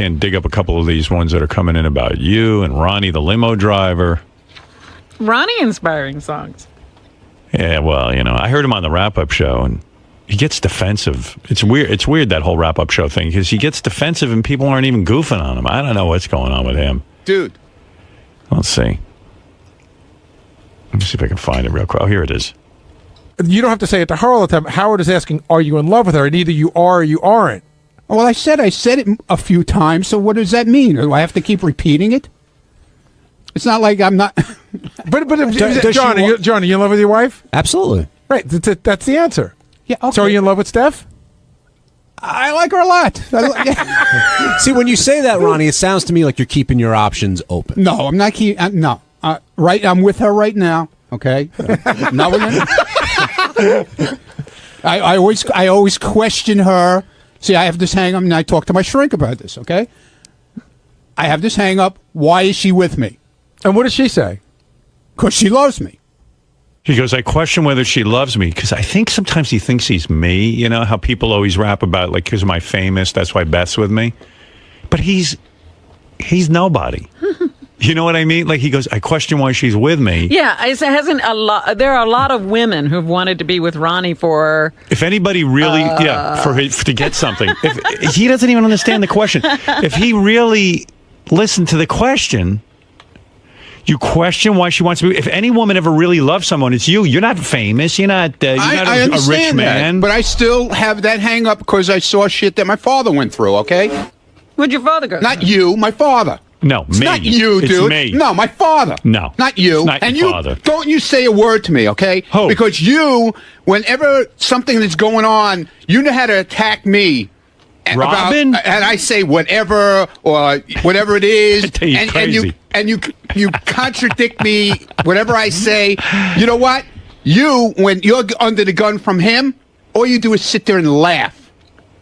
can't dig up a couple of these ones that are coming in about you and Ronnie, the limo driver. Ronnie inspiring songs. Yeah, well, I heard him on the wrap-up show, and he gets defensive. It's weird. It's weird, that whole wrap-up show thing, because he gets defensive and people aren't even goofing on him. I don't know what's going on with him. Dude. Let's see. Let me see if I can find it real quick. Oh, here it is. You don't have to say it to her all the time. Howard is asking, are you in love with her? And either you are or you aren't. Well, I said it a few times, so what does that mean? Do I have to keep repeating it? It's not like I'm not... But John, are you in love with your wife? Absolutely. Right, that's the answer. Yeah. Okay. So are you in love with Steph? I like her a lot. See, when you say that, Ronnie, it sounds to me like you're keeping your options open. No, I'm not keeping... no. Right, I'm with her right now, okay? Not with her. I always question her. See, I have this hang-up, and I talk to my shrink about this, okay? I have this hang-up. Why is she with me? And what does she say? Because she loves me. He goes, I question whether she loves me, because I think sometimes he thinks he's me. You know how people always rap about, like, because am I famous, that's why Beth's with me? But he's nobody. You know what I mean? Like, he goes, I question why she's with me. Yeah, there are a lot of women who've wanted to be with Ronnie for... If anybody really, to get something. If he doesn't even understand the question. If he really listened to the question, you question why she wants to be... If any woman ever really loves someone, it's you. You're not famous. You're not, I a understand rich man. that, but I still have that hang up because I saw shit that my father went through, okay? Where'd your father go? Not you, my father. No, it's me. not you, dude. It's me. No, my father. No. Not you. It's not and your you father. Don't you say a word to me, okay? Who? Because you, whenever something is going on, you know how to attack me. Robin? And I say whatever or whatever it is. I tell you, crazy. and you contradict me, whatever I say. You know what? You, when you're under the gun from him, all you do is sit there and laugh.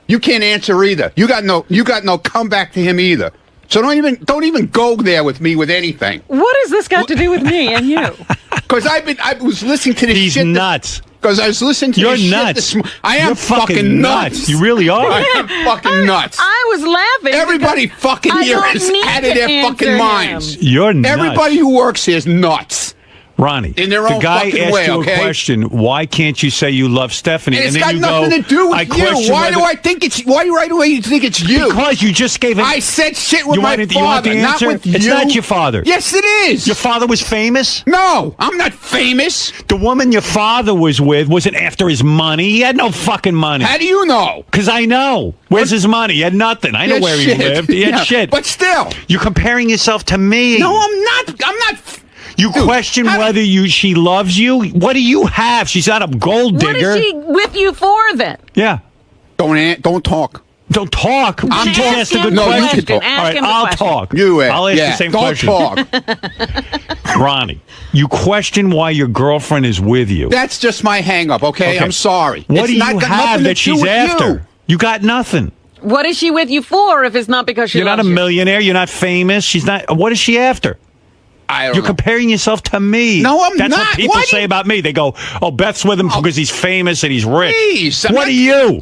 You can't answer either. You got no comeback to him either. So don't even go there with me with anything. What has this got to do with me and you? Because I was listening to this He's shit. He's nuts. Because I was listening to You're this nuts. shit I am fucking nuts. You really are. I am fucking nuts. I was laughing. Everybody fucking here is out of their fucking minds. You're nuts. Everybody who works here is nuts. Ronnie, in their own the guy fucking asked way, you okay? a question. Why can't you say you love Stephanie? And it's then got you nothing to do with you. Why do I think it's? Why right away you think it's you? Because you just gave it. I said shit with my you want father, the not answer? with you. It's not your father. Yes, it is. Your father was famous? No, I'm not famous. The woman your father was with wasn't after his money. He had no fucking money. How do you know? Because I know. Where's his money? He had nothing. I know where he lived. He had shit. But still. You're comparing yourself to me. No, I'm not. I'm not. You question whether she loves you? What do you have? She's not a gold digger. What is she with you for then? Yeah. Don't talk. Don't talk. I'm just asked a good no, question. you can talk. All right, I'll talk. I'll ask the same question. Don't talk. Ronnie, you question why your girlfriend is with you. That's just my hang-up, okay? I'm sorry. What do you have that she's after? You got nothing. What is she with you for if it's not because she You're not a millionaire. You're not famous. She's not. What is she after? You're comparing yourself to me. No, I'm not. That's what people Why say about me. They go, oh, Beth's with him because he's famous and he's rich. Please, what are you?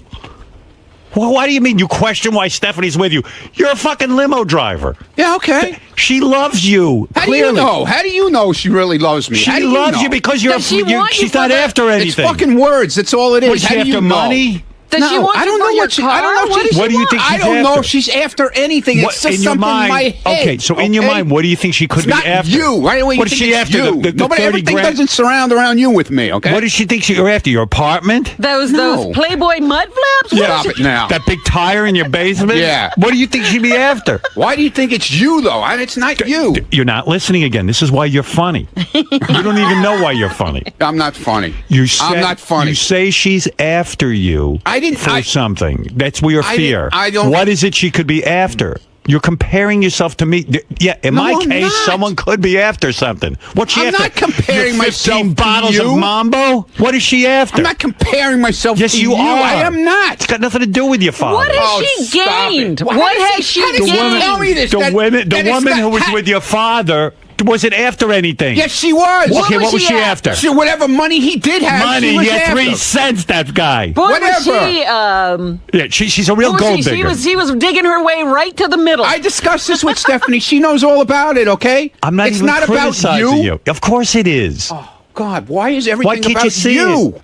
Well, why do you mean you question why Stephanie's with you? You're a fucking limo driver. Yeah, okay. She loves you. How clearly. do you know? How do you know she really loves me? She loves you because she's not after anything. It's fucking words. That's all it is. Was she after money? Does she want you for your car? I don't know what do you think she's I don't know after? if she's after anything. It's just in your something mind, in my head. Okay, so in your mind, what do you think she could be not after? You. Right away, what is she after? The Nobody, 30 everything grand? doesn't surround around you with me, okay? What does she think you're after? Your apartment? Those Playboy mud flaps? Stop it now. That big tire in your basement? Yeah. What do you think she'd be after? Why do you think it's you, though? It's not you. You're not listening again. This is why you're funny. You don't even know why you're funny. I'm not funny. I'm not funny. You say she's after you for something. That's your fear. What is it she could be after? You're comparing yourself to me. Yeah, in my case, someone could be after something. What's she after? I'm not comparing myself to bottles you. of Mambo? What is she after? I'm not comparing myself to you. Yes, you are. I am not. It's got nothing to do with your father. What has she gained? What has she gained? Tell me this. The woman who was with your father Was it after anything? Yes, she was. Okay, what was she after? Whatever money he did have, Money, she was he had after. 3 cents, that guy. Boy, was Whatever. she, Yeah, she's a real who was gold she? digger. She was digging her way right to the middle. I discussed this with Stephanie. She knows all about it, okay? I'm not it's even not about criticizing you. Of course it is. Oh, God, why is everything Why can't about you see you? it?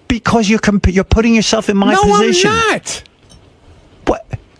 Because you're putting yourself in my No, position. I'm not.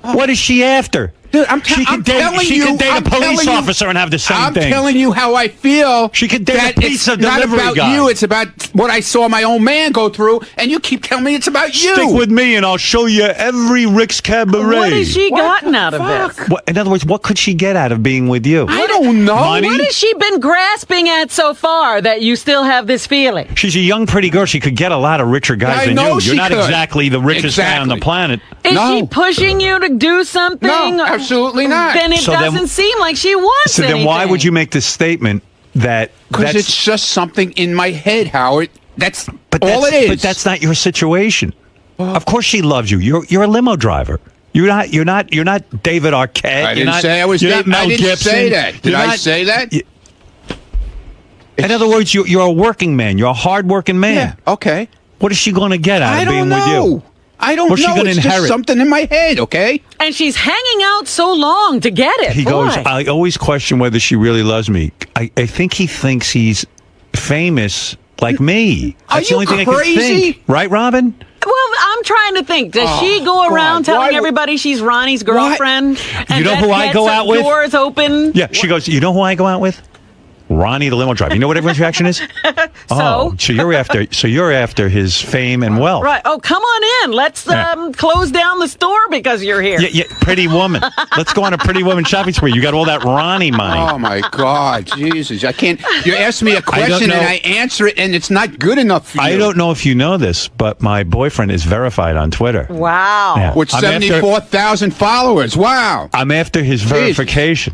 What is she after? Dude, she I'm could date, telling she you, could date I'm a police telling you- officer and have the same I'm thing. telling you how I feel. She could date that a pizza it's not delivery about guy. you. It's about what I saw my own man go through, and you keep telling me it's about you. Stick with me and I'll show you every Rick's Cabaret. what has she What gotten the out of fuck? this? In other words, what could she get out of being with you? I don't know. Money? What has she been grasping at so far that you still have this feeling? She's a young, pretty girl. She could get a lot of richer guys I than know you. she You're not could. exactly the richest guy on the Exactly. planet. Is No. she pushing you to do something? No, absolutely not. Then it So then- doesn't seem like she wants So then why anything. would you make this statement that Because that's it's just something in my head, Howard. That's but all that's, it is. But that's not your situation. Of course she loves you. You're a limo driver. You're not David Arquette. I didn't say I was. You're not Mel I didn't Gibson. say that. Did You're I not- say that? In other words, you're a working man. You're a hard-working man. Yeah. Okay. What is she going to get out I of being don't with know. you? I don't What's she know. gonna It's inherit? just something in my head. Okay. And she's hanging out so long to get it. He Boy. goes, I always question whether she really loves me. I think he thinks he's famous like me. Are That's you the only thing I crazy? can think. Right, Robin? Well, I'm trying to think. Does she go around God. Why telling would- everybody she's Ronnie's girlfriend? And You know that who I gets go the out with? Doors open. Yeah. She goes, you know who I go out with? Ronnie the limo driver. You know what everyone's reaction is? Oh, so you're after his fame and wealth. Right. Oh, come on in. Let's close down the store because you're here. Yeah, pretty woman. Let's go on a pretty woman shopping spree. You got all that Ronnie money. Oh my God, Jesus! I can't. You ask me a don't question know. and I answer it, and it's not good enough for you. I don't know if you know this, but my boyfriend is verified on Twitter. Wow. Yeah. With I'm after- 74,000 followers. Wow. I'm after his verification.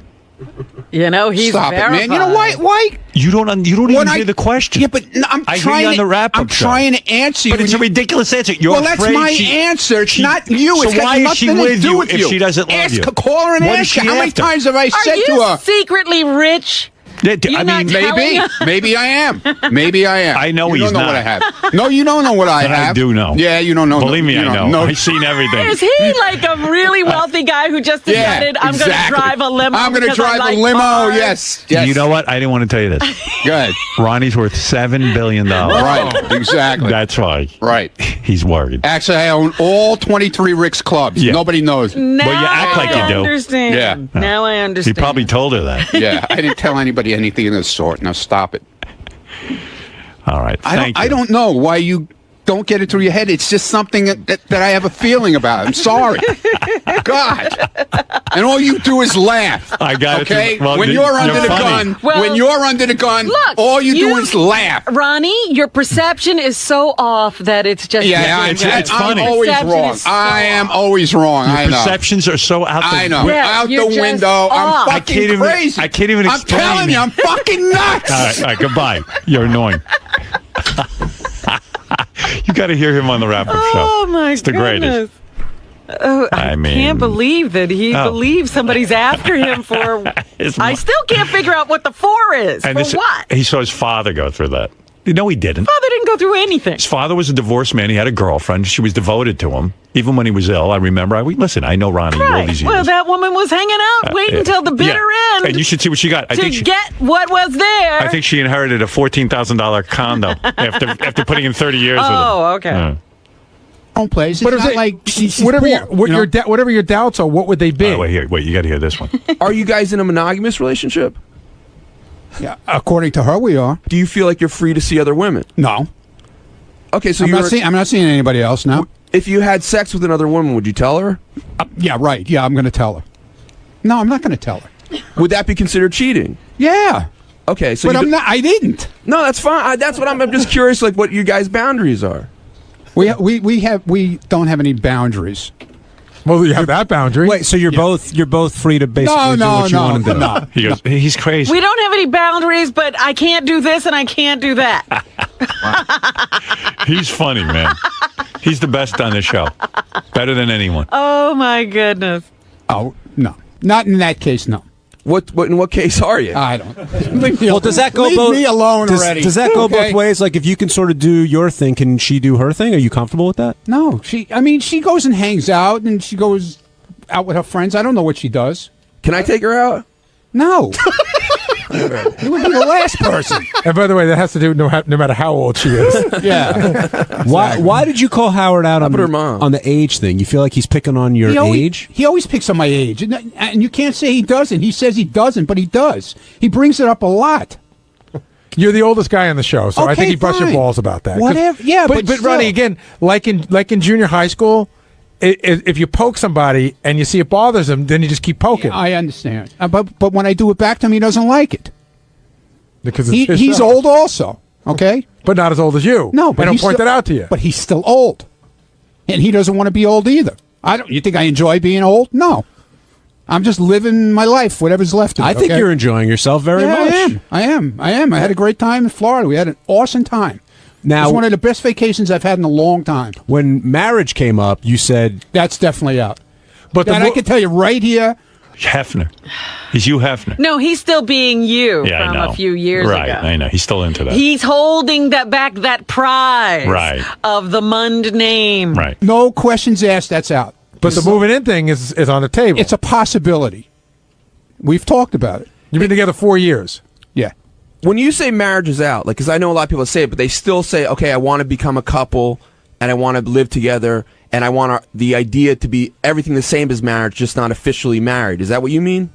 You know, he's Stop verified. it, man. You know why? Why? You don't even When hear the question. Yeah, but I'm I hear trying you on to. the wrap-up I'm show. trying to answer you. But it's a and you- ridiculous answer. You're Well, that's afraid my answer. It's not you. So It's got why is nothing she to with do you with if you. she doesn't love Ask you? her, call her and What is ask her. she How many after? times have I Are said you to her? secretly rich? Yeah, You're I not mean, telling Maybe, us? maybe I am. Maybe I am. I know you he's don't know not. what I have. No, you don't know what I have. I do know. Yeah, you don't know. believe me, you I don't know. know. I've seen everything. Is he like a really wealthy guy who just decided, I'm going to exactly. drive a limo? I'm going to because I drive like a limo. cars? Yes. Yes. You know what? I didn't want to tell you this. Good. Ronnie's worth $7 billion. Right. Exactly. That's why. Right. He's worried. Actually, I own all 23 Rick's clubs. Yeah. Nobody knows. Now Well, you act like I you do. understand. Yeah. Now I He understand. probably told her that. Yeah, I didn't tell anybody anything of the sort. Now stop it. All right. Thank you. I don't know why you don't get it through your head. It's just something that I have a feeling about. I'm sorry. God. And all you do is laugh. I got it. Okay? Well, when you're you're under the funny. gun, Well, when you're under the gun, look, all you do you- is laugh. Ronnie, your perception is so off that it's just... Yeah, it's I'm funny. always Perception wrong. is so I am off. always wrong. I Your know. perceptions are so out the I know. Yeah, Out you're the just window. off. I'm I fucking can't even- crazy. I can't even I'm explain telling it. you, I'm fucking nuts. All right, goodbye. You're annoying. You got to hear him on the wrap-up show. Oh, my It's the goodness. greatest. Oh, I mean- can't believe that he Oh. believes somebody's after him for... His I mo- still can't figure out what the for is. And for this- what? He saw his father go through that. No, he didn't. Father didn't go through anything. His father was a divorced man. He had a girlfriend. She was devoted to him, even when he was ill. I remember. Listen, I know Ronnie all Right. these years. Well, that woman was hanging out, waiting until the bitter end And you should see what she got. I to think she, get what was there. I think she inherited a $14,000 condo after putting in 30 years with him. Oh, okay. Yeah. Own place. It's But is not it like she's whatever poor, you know? whatever your doubts are? What would they be? Wait, you got to hear this one. Are you guys in a monogamous relationship? Yeah, according to her, we are. Do you feel like you're free to see other women? No, Okay, so I'm not seeing anybody else now. if you had sex with another woman, would you tell her? Yeah, right. Yeah, I'm going to tell her. No, I'm not going to tell her. Would that be considered cheating? Yeah, Okay, so but you I'm not. I didn't. No, that's fine. That's what I'm just curious, like what you guys' boundaries are. We don't have any boundaries. Well, you have that boundary. Wait, so you're both free to basically do what you want to do. no. He goes, he's crazy. We don't have any boundaries, but I can't do this and I can't do that. He's funny, man. He's the best on the show. Better than anyone. Oh, my goodness. Oh no, not in that case. No. What in what case are you? I don't. Leave me, Well, does that go leave both? me alone already? Does that go Okay? both ways? Like, if you can sort of do your thing, can she do her thing? Are you comfortable with that? No, she goes and hangs out, and she goes out with her friends. I don't know what she does. Can I take her out? No. You would be the last person. And by the way, that has to do no matter how old she is. Yeah. Why did you call Howard out How about her mom? on the age thing? You feel like he's picking on your age? He always picks on my age. And you can't say he doesn't. He says he doesn't, but he does. He brings it up a lot. You're the oldest guy on the show, so I Okay, think he busts your fine. balls about that. 'Cause- Whatever. Yeah, but Ronnie, still. again, like in junior high school, if you poke somebody and you see it bothers them, then you just keep poking. I understand. But when I do it back to him, he doesn't like it. Because it's his He's show. old also, okay? But not as old as you. No, I but don't he's point still, that out to you. But he's still old. And he doesn't want to be old either. You think I enjoy being old? No. I'm just living my life, whatever's left of it. I think okay? you're enjoying yourself very much. I am. I had a great time in Florida. We had an awesome time. Now, It's one of the best vacations I've had in a long time. when marriage came up, you said, That's definitely out. But And I can tell you right here, Hefner. He's Hugh Hefner. No, he's still being you Yeah, I from know. a few years right, ago. I know. He's still into that. He's holding that prize Right. of the Mund name. right. no questions asked, that's out. but the moving in thing is on the table. It's a possibility. We've talked about it. You've been together 4 years. Yeah. When you say marriage is out, like, because I know a lot of people say it, but they still say, okay, I want to become a couple, and I want to live together, and I want the idea to be everything the same as marriage, just not officially married. Is that what you mean?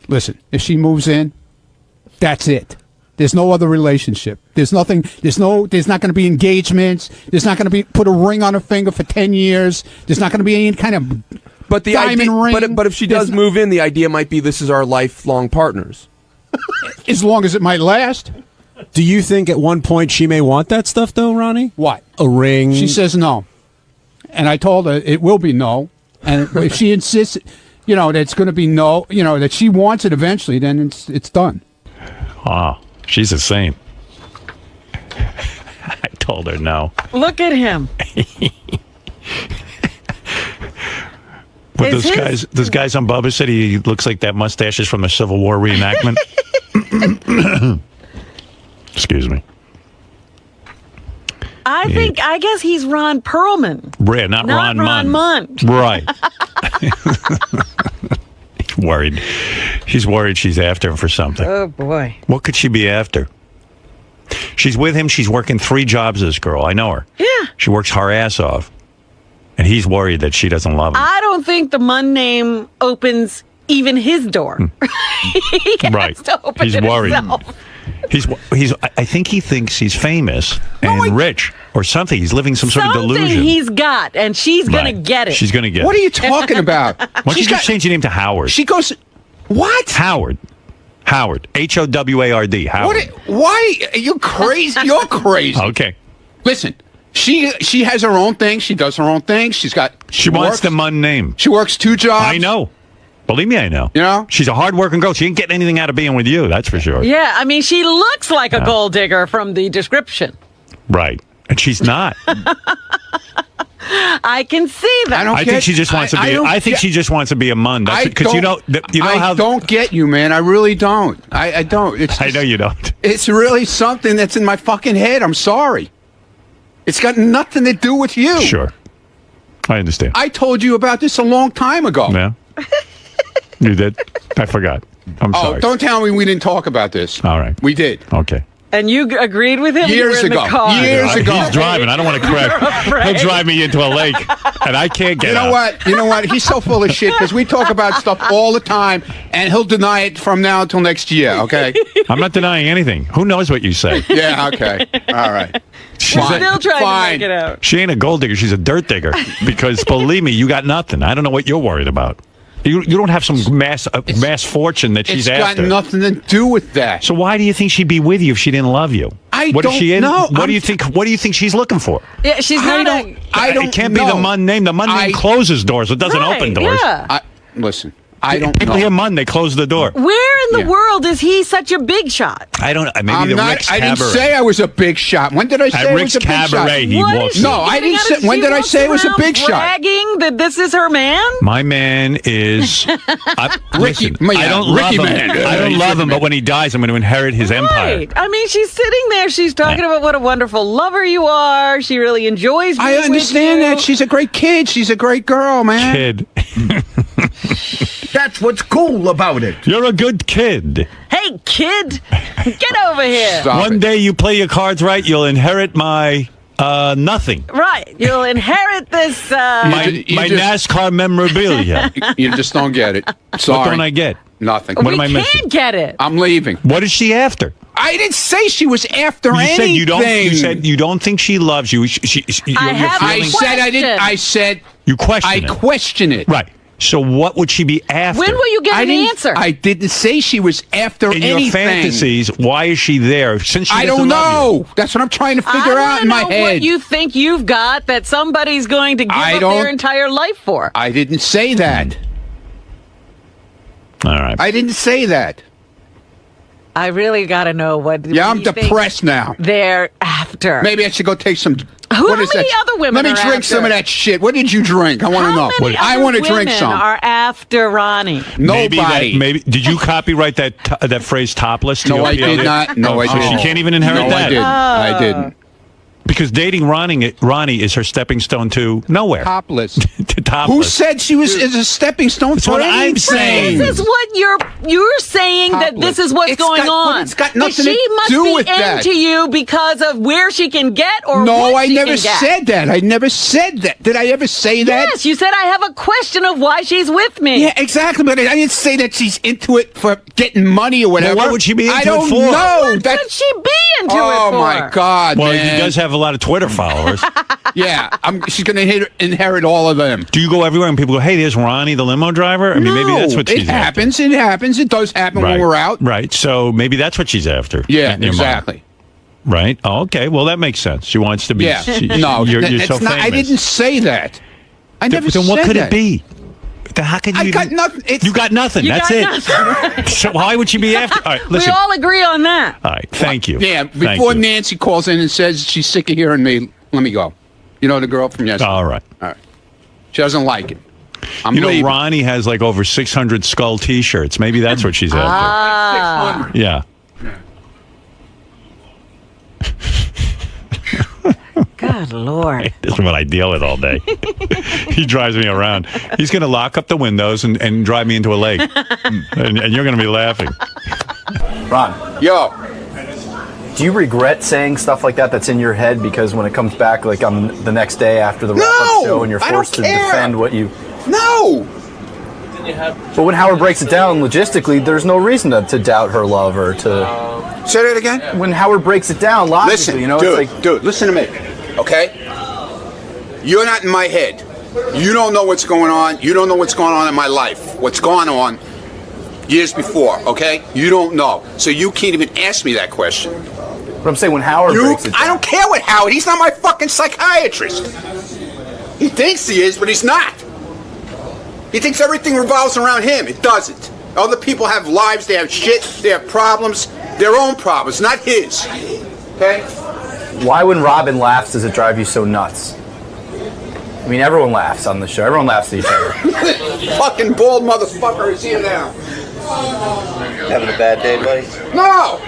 Listen, if she moves in, that's it. There's no other relationship. There's nothing. There's not going to be engagements. There's not going to be put a ring on her finger for 10 years. There's not going to be any kind of But the diamond idea, ring. but if she does There's- move in, the idea might be this is our lifelong partners. as long as it might last. do you think at one point she may want that stuff, though, Ronnie? What? A ring? She says no. And I told her it will be no. And if she insists, that it's going to be no, that she wants it eventually, then it's done. Wow. She's the same. I told her no. Look at him. But Is his- those guys on Bubba said he looks like that mustache is from the Civil War reenactment. Excuse me. I guess he's Ron Perlman. Right, not Not Ron Mund. Right. Worried. She's worried she's after him for something. Oh, boy. What could she be after? She's with him. She's working 3 jobs, this girl. I know her. Yeah. She works her ass off. And he's worried that she doesn't love him. I don't think the Mund name opens even his door. He has Right. to open He's it worried. himself. I think he thinks he's famous and rich or something. He's living some sort of Something delusion. he's got, and she's going Right. to get it. She's going to get What it. are you talking about? Why don't you just change your name to Howard? She goes, what? Howard. Howard. Howard. Howard. Why? Are you crazy? You're crazy. Okay. Listen, she has her own thing. She does her own thing. She She wants works. the Mund name. She works 2 jobs. I know. Believe me, I know. You know? She's a hard-working girl. She ain't getting anything out of being with you, that's for sure. Yeah, I mean, she looks like a gold digger from the description. Right. And she's not. I can see that. I don't I get- think she just wants to be. don't I think get- she just wants to be a Mund. I Because you know I how. don't get you, man. I really don't. I don't. It's I know you don't. It's really something that's in my fucking head. I'm sorry. It's got nothing to do with you. Sure. I understand. I told you about this a long time ago. Yeah. You did. I forgot. I'm Oh, sorry. don't tell me we didn't talk about this. All right. We did. Okay. And you agreed with him? You Years were in ago. The car. Years ago. He's driving. I don't want to crash. He'll drive me into a lake, and I can't get You know out. what? You know what? He's so full of shit because we talk about stuff all the time, and he'll deny it from now until next year. Okay? I'm not denying anything. Who knows what you say? Yeah. Okay. All right. She's Fine. Still trying Fine. to make it out. She ain't a gold digger. She's a dirt digger. Because believe me, you got nothing. I don't know what you're worried about. You don't have some mass fortune that she's It's got after. nothing to do with that. So why do you think she'd be with you if she didn't love you? What is don't she in? know. What do you think? What do you think she's looking for? Yeah, she's I not don't. I don't. It can't be know. the Mund name. The Mund name closes doors. It doesn't Right, open doors. Yeah. Listen. I don't People know. hear Mund, they close the door. Where in the Yeah. world is he such a big shot? I don't. Maybe I'm the not. Rick's I didn't Cabaret. say I was a big shot. When did I say At I Rick's was a big Cabaret, shot? he What walks. is she No, I getting didn't out say- of- when she did I walks say it was a around big shot? bragging that this is her man? My man is Ricky- listen, yeah, I don't Ricky love him. man. I don't He's love Ricky him, man. but when he dies, I'm going to inherit his empire. Right. I mean, she's sitting there. She's talking about what a wonderful lover you are. She really enjoys being I understand with you. that. She's a great kid. She's a great girl, man. Kid, That's what's cool about it. you're a good kid. Hey, kid, get over here. Stop One it. day you play your cards right, you'll inherit my nothing. Right. You'll inherit this. My you my just- NASCAR memorabilia. You just don't get it. Sorry. What don't I get? Nothing. What we am I missing? can't get it. I'm leaving. What is she after? I didn't say she was after You anything. said you don't. You said you don't think she loves you. You're have a I feeling- said I didn't. I said You question I it. question it. Right. So what would she be after? When will you get I an didn't, answer? I didn't say she was after in anything. your fantasies, why is she there? Since she I doesn't don't love you. know. That's what I'm trying to I figure wanna out in my know head. what you think you've got that somebody's going to give I up don't- their entire life for. I didn't say that. All right. I didn't say that. I really got to know what. Yeah, what I'm you think depressed now. They're after. Maybe I should go take some. How what is many that? other women Let me are drink after? some of that shit. What did you drink? I want to How know. many I other want to drink women some. are after Ronnie? Maybe Nobody. did you copyright that phrase topless? To No, your I did PLD? not. No, I So didn't. she can't even inherit no, that. I didn't. I didn't. Because dating Ronnie is her stepping stone to nowhere. Topless. To topless. Who said she was is a stepping stone That's for what I'm anything? saying. This is what you're saying that this is what's It's going got- but on. it's got That nothing she to must do be with that. into you because of where she can get or No, what I she never can get. said that. I never said that. Did I ever say that? Yes, you said I have a question of why she's with me. Yeah, exactly. But I didn't say that she's into it for getting money or whatever. what would she be into I don't it for? know. What could she be into it Oh for? my God, Well, man. he does have a lot of Twitter followers. Yeah, she's going to inherit all of them. Do you go everywhere and people go, "Hey, there's Ronnie, the limo driver"? I mean, maybe that's what it she's after. happens. It happens. It does happen Right. when we're out. Right. So maybe that's what she's after. Yeah, in your mind. exactly. Right. Oh, okay. Well, that makes sense. She wants to be. Yeah. No, you're it's so not. famous. I didn't say that. I never Then said what could that. it be? How could you? I got even- nothing. It's, You got nothing. You That's got it. nothing. So why would she be after? All right. We Listen. all agree on that. All right. Thank you. Yeah, Thank before you. Nancy calls in and says she's sick of hearing me, let me go. You know the girl from yesterday? All right. All right. She doesn't like it. I'm You know, leaving. Ronnie has like over 600 Skull T-shirts. Maybe that's what she's after. Ah, Yeah. good Lord. This is what I deal with all day. He drives me around. He's going to lock up the windows and drive me into a lake. and you're going to be laughing. Ron, Yo, do you regret saying stuff like that that's in your head because when it comes back, like on the next day after the wrap-up No, show and you're I don't forced to care. defend what you... no. But when Howard breaks it down logistically, there's no reason to doubt her love or to... Say that again? When Howard breaks it down logically, Listen, you know, dude, it's like... dude, listen to me, okay? You're not in my head. You don't know what's going on. You don't know what's going on in my life. What's gone on years before, okay? You don't know. So you can't even ask me that question. But I'm saying when Howard breaks it down... I don't care what Howard. He's not my fucking psychiatrist. He thinks he is, but he's not. He thinks everything revolves around him. It doesn't. Other people have lives. They have shit. They have problems. Their own problems, not his. Okay? Why when Robin laughs does it drive you so nuts? I mean, everyone laughs on the show. Everyone laughs at each other. Fucking bald motherfucker is here now. Having a bad day, buddy? No!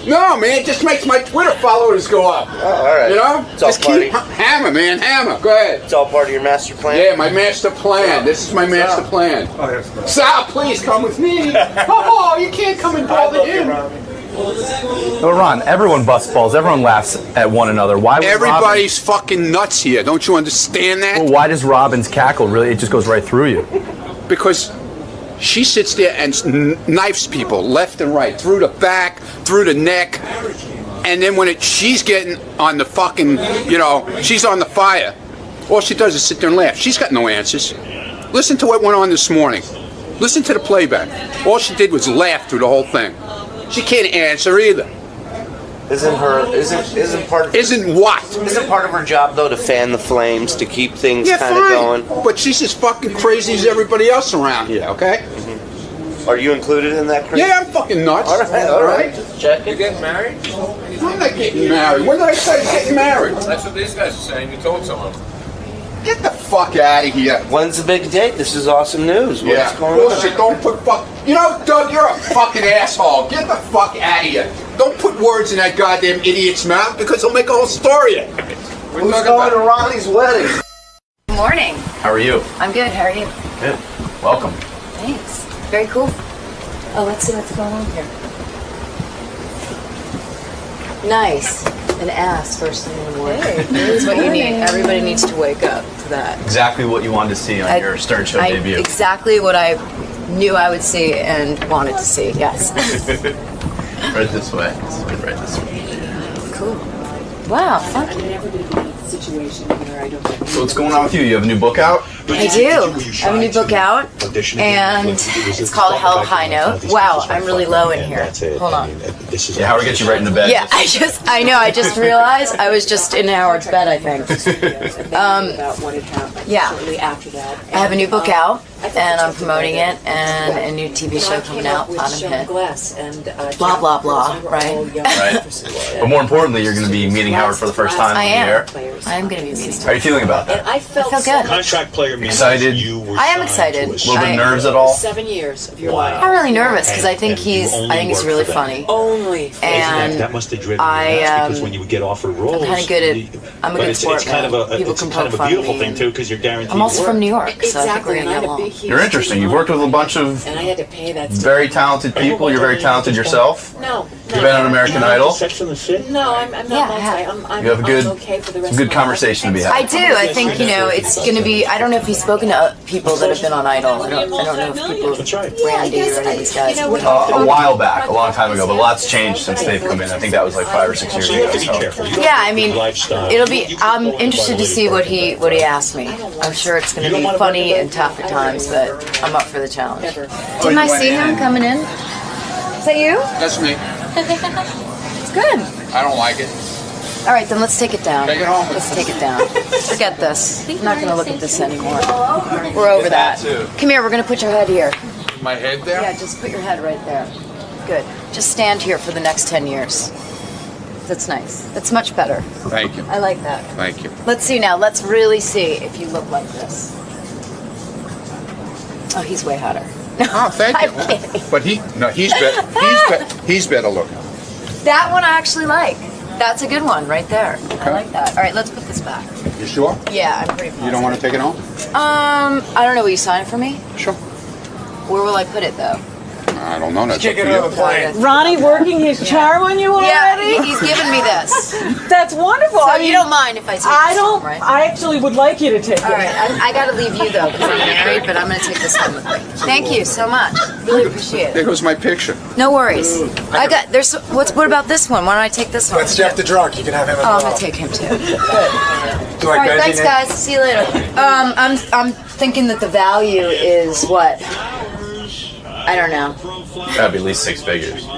No, man, it just makes my Twitter followers go up. Oh, all right. You know? It's all Just keep hammer, man, hammer. Go ahead. It's all part of your master plan? Yeah, my master plan. This is my master plan. Sal, please come with me. Oh, you can't come and bother him. No, Ron, everyone busts balls. Everyone laughs at one another. Why would Everybody's fucking nuts here. Don't you understand that? Well, why does Robin's cackle really? It just goes right through you. Because she sits there and knifes people left and right, through the back, through the neck, and then when she's getting on the fucking, she's on the fire, all she does is sit there and laugh. She's got no answers. Listen to what went on this morning. Listen to the playback. All she did was laugh through the whole thing. She can't answer either. Isn't part Isn't what? isn't part of her job though to fan the flames, to keep things Yeah, kind of going? fine. But she's as fucking crazy as everybody else around here, okay? Are you included in that? Chris? Yeah, I'm fucking nuts. All right. Just checking. You getting married? I'm not getting married. When did I say getting married? That's what these guys are saying. You told someone. Get the fuck out of here. When's the big date? This is awesome news. Yeah, What's going bullshit. on? Don't put fuck. You know, Doug, you're a fucking asshole. Get the fuck out of here. Don't put words in that goddamn idiot's mouth because he'll make a whole story of it. Who's going to Ronnie's wedding? Good morning. How are you? I'm good. How are you? Good. Welcome. Thanks. Very cool. Oh, let's see what's going on here. Nice. An ass first thing in the morning. That's what you need. Everybody needs to wake up to that. Exactly what you wanted to see on your Stern Show debut. Exactly what I knew I would see and wanted to see. Yes. Right this way. Right this way. Cool. Wow. Funky. So what's going on with you? You have a new book out? I do. I have a new book out, and it's called A Hell of a High Note. Wow, I'm really low in here. Hold on. Yeah, Howard gets you right into bed. Yeah, I just realized I was just in Howard's bed, I think. Yeah. I have a new book out, and I'm promoting it, and a new TV show coming out, Bottom Hit. Blah, blah, blah, right? Right. But more importantly, you're going to be meeting Howard for the first time I on the am. air. I am going to be meeting How are you feeling about that? I feel good. Contract player means Excited? I am excited. A little bit of nerves at all? 7 years of your life. I'm really nervous because I think he's really funny. Only. And that must have driven I, you nuts because when you would get offered roles, I'm kind of good at. I'm a good it's sport. kind of a People it's can kind poke of a fun beautiful at me. thing too because you're guaranteed. I'm also work. from New York, so I think we're Exactly. gonna get along. You're interesting. You've worked with a bunch of And I had to pay that. very talented people. You're very talented yourself. No. You've been on American Idol. Sex and the City. No, I'm not. Yeah, I I'm, You have a good, I'm okay for the rest some good of my life. conversation to be had. I do. I think it's going to be. I don't know if he's spoken to people that have been on Idol. I don't know if people, Randy or any of these guys. A while back, a long time ago, but a lot's changed since they've come in. I think that was like 5 or 6 years ago. So. Yeah, I mean, it'll be. I'm interested to see what he asked me. I'm sure it's going to be funny and tough at times, but I'm up for the challenge. Didn't I see him coming in? Is that you? That's me. It's good. I don't like it. All right, then let's take it down. Take it home. Let's take it down. Forget this. I'm not going to look at this anymore. We're over that. Come here. We're going to put your head here. My head there? Yeah, just put your head right there. Good. Just stand here for the next 10 years. That's nice. That's much better. Thank you. I like that. Thank you. Let's see now. Let's really see if you look like this. Oh, he's way hotter. Oh, thank you. I'm kidding. But he's better looking. That one I actually like. That's a good one right there. I like that. All right, let's put this back. You sure? Yeah, I'm pretty positive. You don't want to take it home? I don't know. Will you sign it for me? Sure. Where will I put it though? I don't know. That's up to you. Ronnie working his charm on you Yeah, already? he's giving me this. That's wonderful. So I mean, you don't mind if I take I this don't. home, right? I actually would like you to take All it. right, I got to leave you though because I'm married, but I'm going to take this home with me. Thank you so much. Really appreciate There it. goes my picture. No worries. I got. There's. What about this one? Why don't I take this one? That's Jeff the drunk. You can have him as Oh, I'm well. gonna take him too. Good. Do you All like right, Benji, thanks, Nick? guys. See you later. I'm thinking that the value is what? I don't know. That'd be at least 6 figures.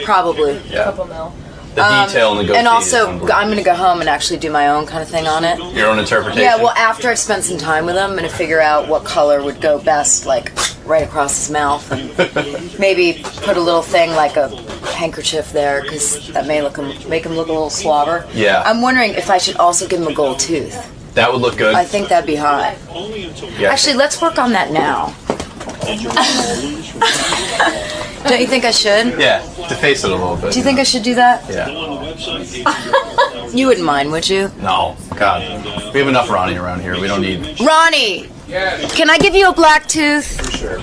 Probably Yeah. a couple mil. The detail and the And also, I'm gonna go home and actually do my own kind of thing on it. your own interpretation. Yeah, well, after I've spent some time with him, I'm gonna figure out what color would go best, like right across his mouth, and maybe put a little thing like a handkerchief there, because that may make him look a little slobber. Yeah. I'm wondering if I should also give him a gold tooth. That would look good. I think that'd be hot. Yeah. Actually, let's work on that now. Don't you think I should? Yeah, deface it a little bit. Do you think I should do that? Yeah. You wouldn't mind, would you? No, God. We have enough Ronnie around here. We don't need... Ronnie! Can I give you a black tooth? For sure.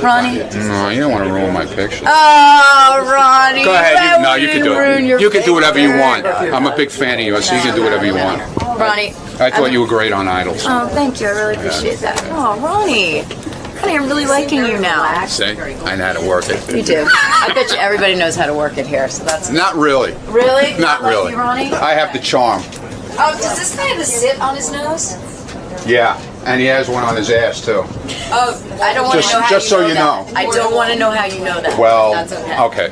Ronnie? No, you don't want to ruin my picture. Oh, Ronnie. Go ahead. You can do ruin it. your You can do whatever you picture. want. I'm a big fan of yours, so you can do whatever you want. Ronnie. I thought you were great on Idol. Oh, thank you. I really appreciate that. Oh, Ronnie. Honey, I'm really liking you now. See? I know how to work it. You do. I bet you everybody knows how to work it here, so that's... Not really. Really? Not like really. you, Ronnie? I have the charm. Oh, does this guy have a zit on his nose? Yeah, and he has one on his ass too. Oh, I don't want to know how Just so you that. know. I don't want to know how you know that. Well, That's okay. okay.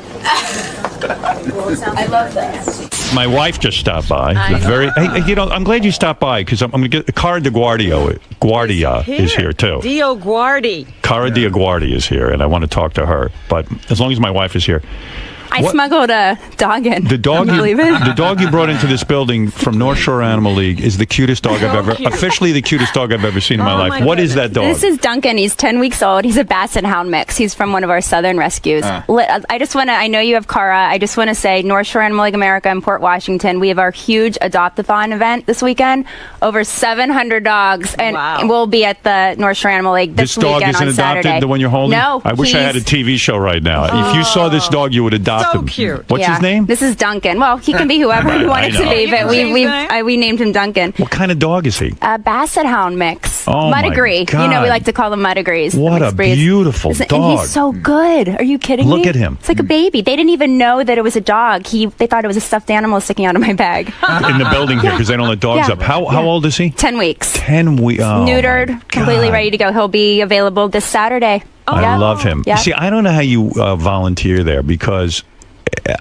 I love that. My wife just stopped by. Hey, I'm glad you stopped by because I'm going to get Cara Guardia is here too. Dio Guardi. Cara Guardi is here, and I want to talk to her. But as long as my wife is here. I smuggled a dog in. The dog you brought into this building from North Shore Animal League is the cutest dog officially the cutest dog I've ever seen in my life. What is that dog? This is Duncan. He's 10 weeks old. He's a Basset Hound mix. He's from one of our southern rescues. I just want to, I know you have Cara. I just want to say North Shore Animal League America in Port Washington. We have our huge Adopt-a-thon event this weekend. Over 700 dogs. And we'll be at the North Shore Animal League this weekend on Saturday. This dog isn't adopted, the one you're holding? No. I wish I had a TV show right now. If you saw this dog, you would adopt him. So cute. What's his name? This is Duncan. Well, he can be whoever he wanted to be, but we named him Duncan. What kind of dog is he? A Basset Hound mix. Oh, Muddigree. my God. You know, we like to call them Muddagrees. What a beautiful dog. And he's so good. Are you kidding me? Look at him. It's like a baby. They didn't even know that it was a dog. They thought it was a stuffed animal sticking out of my bag. In the building here, because they don't let dogs up. How old is he? 10 weeks. 10 weeks. Oh, neutered, completely ready to go. He'll be available this Saturday. I love him. Yeah. See, I don't know how you volunteer there because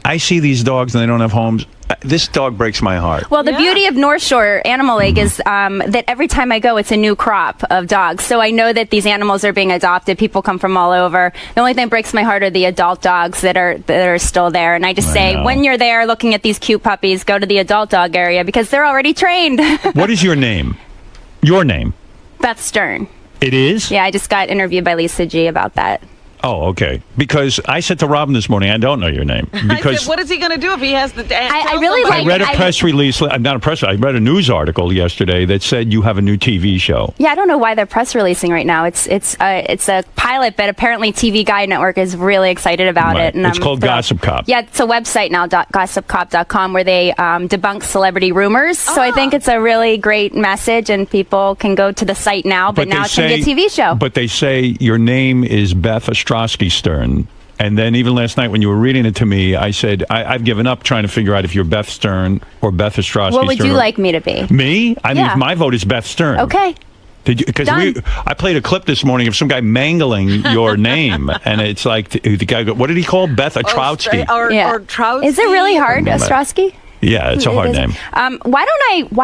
I see these dogs and they don't have homes. This dog breaks my heart. Well, the beauty of North Shore Animal League is that every time I go, it's a new crop of dogs. So I know that these animals are being adopted. People come from all over. The only thing that breaks my heart are the adult dogs that are still there. And I just say, when you're there looking at these cute puppies, go to the adult dog area because they're already trained. What is your name? Your name? Beth Stern. It is? Yeah, I just got interviewed by Lisa G about that. Oh, okay. Because I said to Robin this morning, I don't know your name. Because I said, what is he going to do if he has the dance? I read a press release. I read a news article yesterday that said you have a new TV show. Yeah, I don't know why they're press releasing right now. It's a pilot, but apparently TV Guide Network is really excited about it. And it's called Gossip Cop. Yeah, it's a website now, gossipcop.com, where they debunk celebrity rumors. So I think it's a really great message, and people can go to the site now. But now it's going to be a TV show. But they say your name is Beth Ostrowski Stern. And then even last night when you were reading it to me, I said, I've given up trying to figure out if you're Beth Stern or Beth Ostrowski Stern. What would you like me to be? Me? I mean, my vote is Beth Stern. Okay. Because I played a clip this morning of some guy mangling your name, and it's like the guy. What did he call Beth Ostrowski? Or Trotsky? Is it really hard, Ostrowski? Yeah, it's a hard name. Why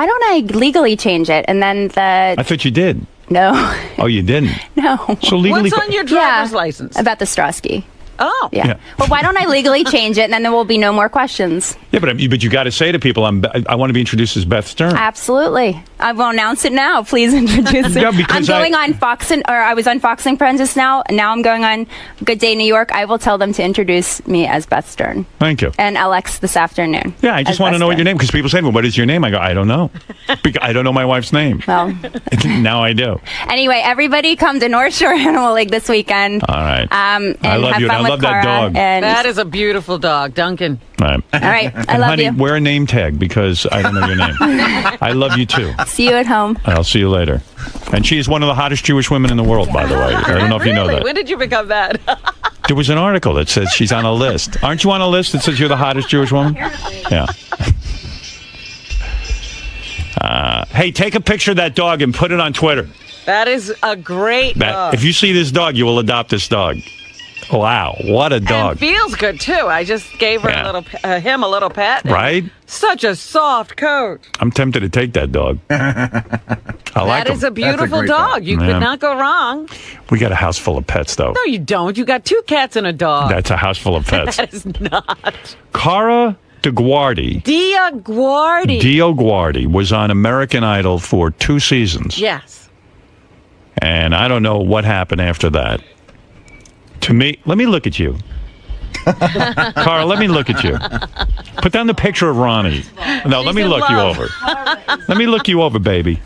don't I legally change it and then I thought you did. No. Oh, you didn't? No. So legally, what's on your driver's license? About the Ostrowski. Oh. Yeah. But why don't I legally change it, and then there will be no more questions? Yeah, but you got to say to people, I want to be introduced as Beth Stern. Absolutely. I will announce it now. Please introduce it. Yeah, because I'm going on Fox I was on Fox and Friends just now, and now I'm going on Good Day New York. I will tell them to introduce me as Beth Stern. Thank you. And LX this afternoon. Yeah, I just want to know what your name, because people say, well, what is your name? I go, I don't know. I don't know my wife's name. Well. Now I do. Anyway, everybody come to North Shore Animal League this weekend. All right. And I love have you. fun I with love that Cara, dog. That is a beautiful dog, Duncan. All right. All right. I And love honey, you. wear a name tag because I don't know your name. I love you too. See you at home. I'll see you later. And she is one of the hottest Jewish women in the world, by the way. I don't know if you know that. When did you become that? There was an article that says she's on a list. Aren't you on a list that says you're the hottest Jewish woman? Yeah. Hey, take a picture of that dog and put it on Twitter. That is a great dog. If you see this dog, you will adopt this dog. Wow, what a dog. And feels good, too. I just gave her him a little pet. Right? Such a soft coat. I'm tempted to take that dog. I like That is him. a beautiful dog. You could not go wrong. We got a house full of pets, though. No, you don't. You got 2 cats and a dog. That's a house full of pets. That is not. Cara Guardi. Dio Guardi was on American Idol for 2 seasons. Yes. And I don't know what happened after that. To me, let me look at you. Cara, let me look at you. Put down the picture of Ronnie. No, let me look you over. Let me look you over, baby.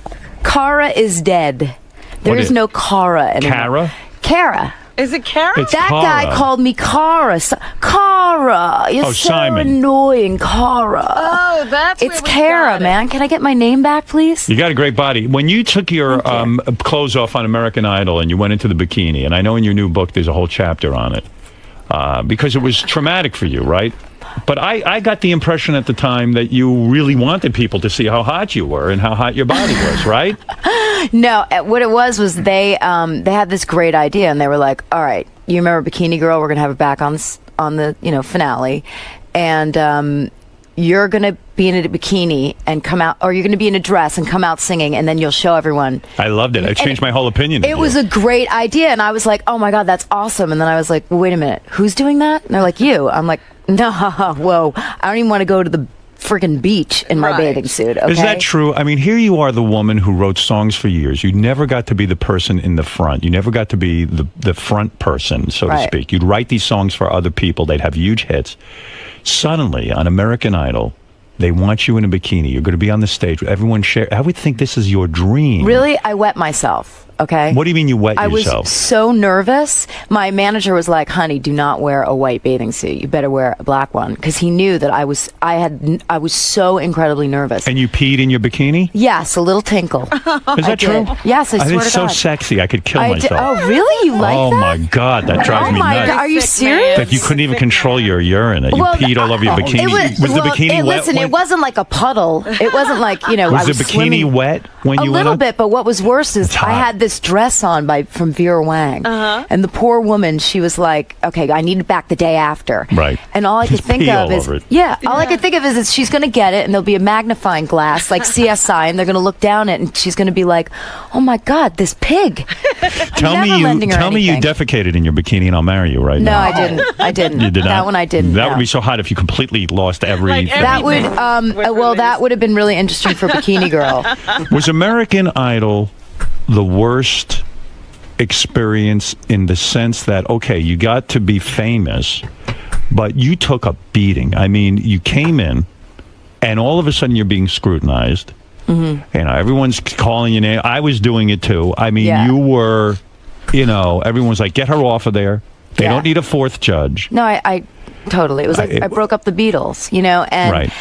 Cara is dead. There is no Cara anymore. Cara? Cara. Is it Cara? It's That Cara. guy called me Cara. Cara. You're so Simon. annoying, Cara. Oh, that's It's Cara, man. Can I get my name back, please? You got a great body. When you took your clothes off on American Idol and you went into the bikini, and I know in your new book there's a whole chapter on it, because it was traumatic for you, right? But I got the impression at the time that you really wanted people to see how hot you were and how hot your body was, right? No, what it was they had this great idea, and they were like, all right, you remember Bikini Girl? We're going to have it back on the finale. and you're gonna be in a bikini and come out, or you're gonna be in a dress and come out singing, and then you'll show everyone. I loved it. It changed my whole opinion. It was a great idea, and I was like, oh my God, that's awesome. And then I was like, well, wait a minute, who's doing that? And they're like, you. I'm like, no, whoa, I don't even want to go to the freaking beach in my bathing suit. Okay? Is that true? I mean, here you are, the woman who wrote songs for years. You never got to be the person in the front. You never got to be the front person, so to speak. You'd write these songs for other people. They'd have huge hits. Suddenly, on American Idol, they want you in a bikini. You're going to be on the stage. Everyone share. I would think this is your dream. Really? I wet myself. Okay. What do you mean you wet yourself? I was so nervous. My manager was like, "Honey, do not wear a white bathing suit. You better wear a black one," because he knew that I was so incredibly nervous. And you peed in your bikini? Yes, a little tinkle. Is that true? Yes, I swear to God. It's so sexy. I could kill myself. Oh, really? You like that? Oh my God, that drives me nuts. God. Are you serious? Like you couldn't even control your urine. You peed all over your bikini. Was the bikini wet? Listen, it wasn't like a puddle. It wasn't like, Was I was the bikini swimming. wet when you went? A little bit, but what was worse is I had this dress on from Vera Wang, and the poor woman, she was like, "Okay, I need it back the day after." Right. And all I could think of is, all I could think of is she's going to get it, and there'll be a magnifying glass like CSI, and they're going to look down it, and she's going to be like, "Oh my God, this pig!" Tell me you defecated in your bikini, and I'll marry you right now. No, I didn't. I didn't. You did not? That one I didn't. That would be so hot if you completely lost everything. That would. That would have been really interesting for Bikini Girl. Was American Idol the worst experience in the sense that, okay, you got to be famous, but you took a beating? I mean, you came in and all of a sudden you're being scrutinized. Mm-hmm. Everyone's calling your name. I was doing it too. I mean, you were, everyone's like, get her off of there. They don't need a fourth judge. No, I totally. It was like I broke up the Beatles, and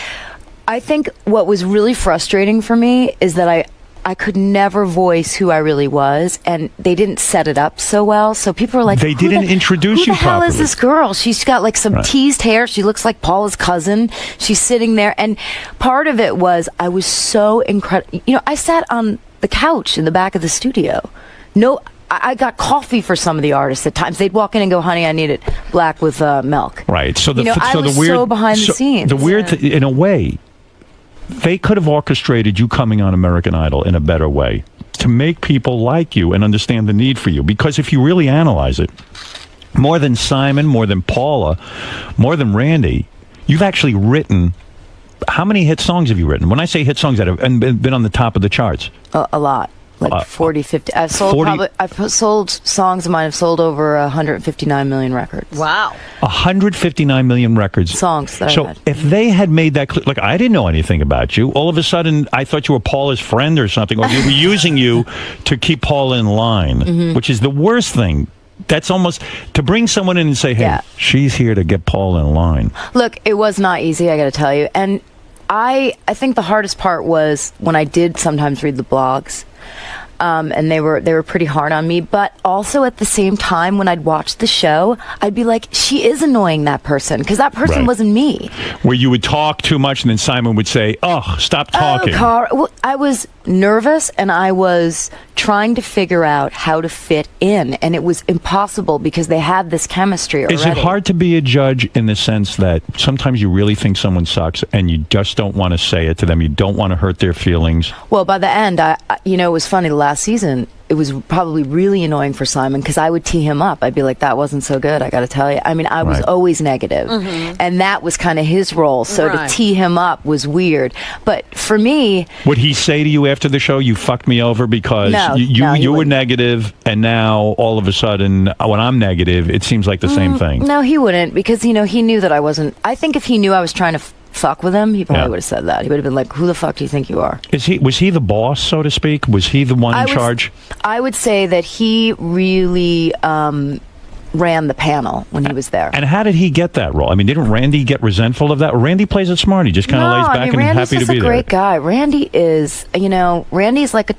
I think what was really frustrating for me is that I could never voice who I really was, and they didn't set it up so well. So people were like, they didn't introduce you properly. Who the hell is this girl? She's got like some teased hair. She looks like Paula's cousin. She's sitting there. And part of it was I was so incredible. I sat on the couch in the back of the studio. I got coffee for some of the artists at times. They'd walk in and go, "Honey, I need it black with milk." Right. So I was so behind the scenes. The weird, in a way, they could have orchestrated you coming on American Idol in a better way to make people like you and understand the need for you. Because if you really analyze it, more than Simon, more than Paula, more than Randy, you've actually written. How many hit songs have you written? When I say hit songs that have been on the top of the charts, a lot. Like 40, 50. I've sold songs of mine have sold over 159 million records. Wow. 159 million records. Songs that I've had. If they had made that clear, like I didn't know anything about you. All of a sudden, I thought you were Paula's friend or something, or you were using you to keep Paula in line, which is the worst thing. That's almost to bring someone in and say, hey, she's here to get Paula in line. Look, it was not easy, I got to tell you. And I think the hardest part was when I did sometimes read the blogs. And they were pretty hard on me, but also at the same time when I'd watch the show, I'd be like, she is annoying that person, because that person wasn't me. Where you would talk too much and then Simon would say, oh, stop talking. Well, I was nervous and I was trying to figure out how to fit in, and it was impossible because they had this chemistry already. Is it hard to be a judge in the sense that sometimes you really think someone sucks and you just don't want to say it to them, you don't want to hurt their feelings? Well, by the end, it was funny, the last season, it was probably really annoying for Simon because I would tee him up. I'd be like, that wasn't so good, I got to tell you. I mean, I was always negative, and that was kind of his role, so to tee him up was weird. But for me... Would he say to you after the show, you fucked me over because you were negative, and now all of a sudden, when I'm negative, it seems like the same thing? No, he wouldn't, because, he knew that I wasn't... I think if he knew I was trying to fuck with him, he probably would have said that. He would have been like, who the fuck do you think you are? Was he the boss, so to speak? Was he the one in charge? I would say that he really ran the panel when he was there. And how did he get that role? I mean, didn't Randy get resentful of that? Randy plays it smart. He just kind of lays back and Randy's happy to be there. Randy's just a great guy. Randy is, Randy's like a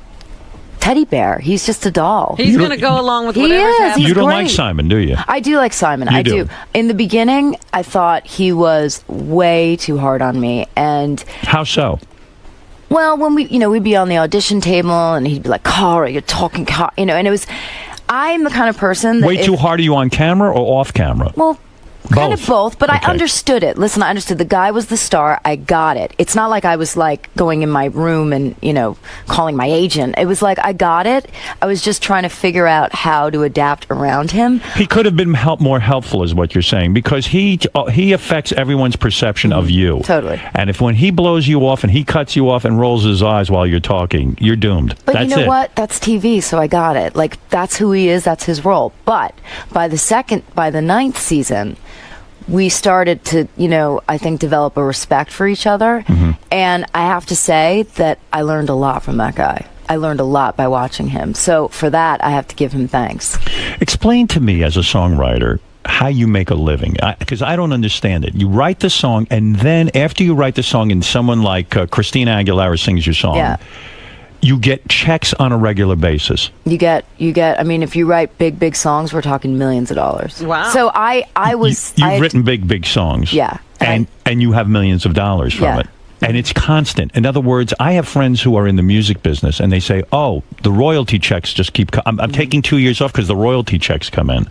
teddy bear. He's just a doll. He's going to go along with whatever's happening. You don't like Simon, do you? I do like Simon. I do. In the beginning, I thought he was way too hard on me. And how so? Well, when we'd be on the audition table and he'd be like, Cara, you're talking, and it was, I'm the kind of person that... Way too hard, are you on camera or off camera? Well, Kind of both, but Okay. I understood it. Listen, I understood the guy was the star. I got it. It's not like I was like going in my room and, calling my agent. It was like I got it. I was just trying to figure out how to adapt around him. He could have been more helpful, is what you're saying, because he affects everyone's perception of you. Totally. And when he blows you off and he cuts you off and rolls his eyes while you're talking, you're doomed. But That's you know it. what? That's TV, so I got it. Like, that's who he is. That's his role. But by the ninth season, we started to, I think develop a respect for each other. Mm-hmm. And I have to say that I learned a lot from that guy. I learned a lot by watching him. So for that, I have to give him thanks. Explain to me, as a songwriter, how you make a living, because I don't understand it. You write the song, and then after you write the song and someone like Christina Aguilera sings your song, Yeah. you get checks on a regular basis. You get, I mean, if you write big songs, we're talking millions of dollars. Wow. So I was... You've written big songs. Yeah. And you have millions of dollars from Yeah. it. And it's constant. In other words, I have friends who are in the music business, and they say, oh, the royalty checks just keep... I'm taking 2 years off because the royalty checks come in.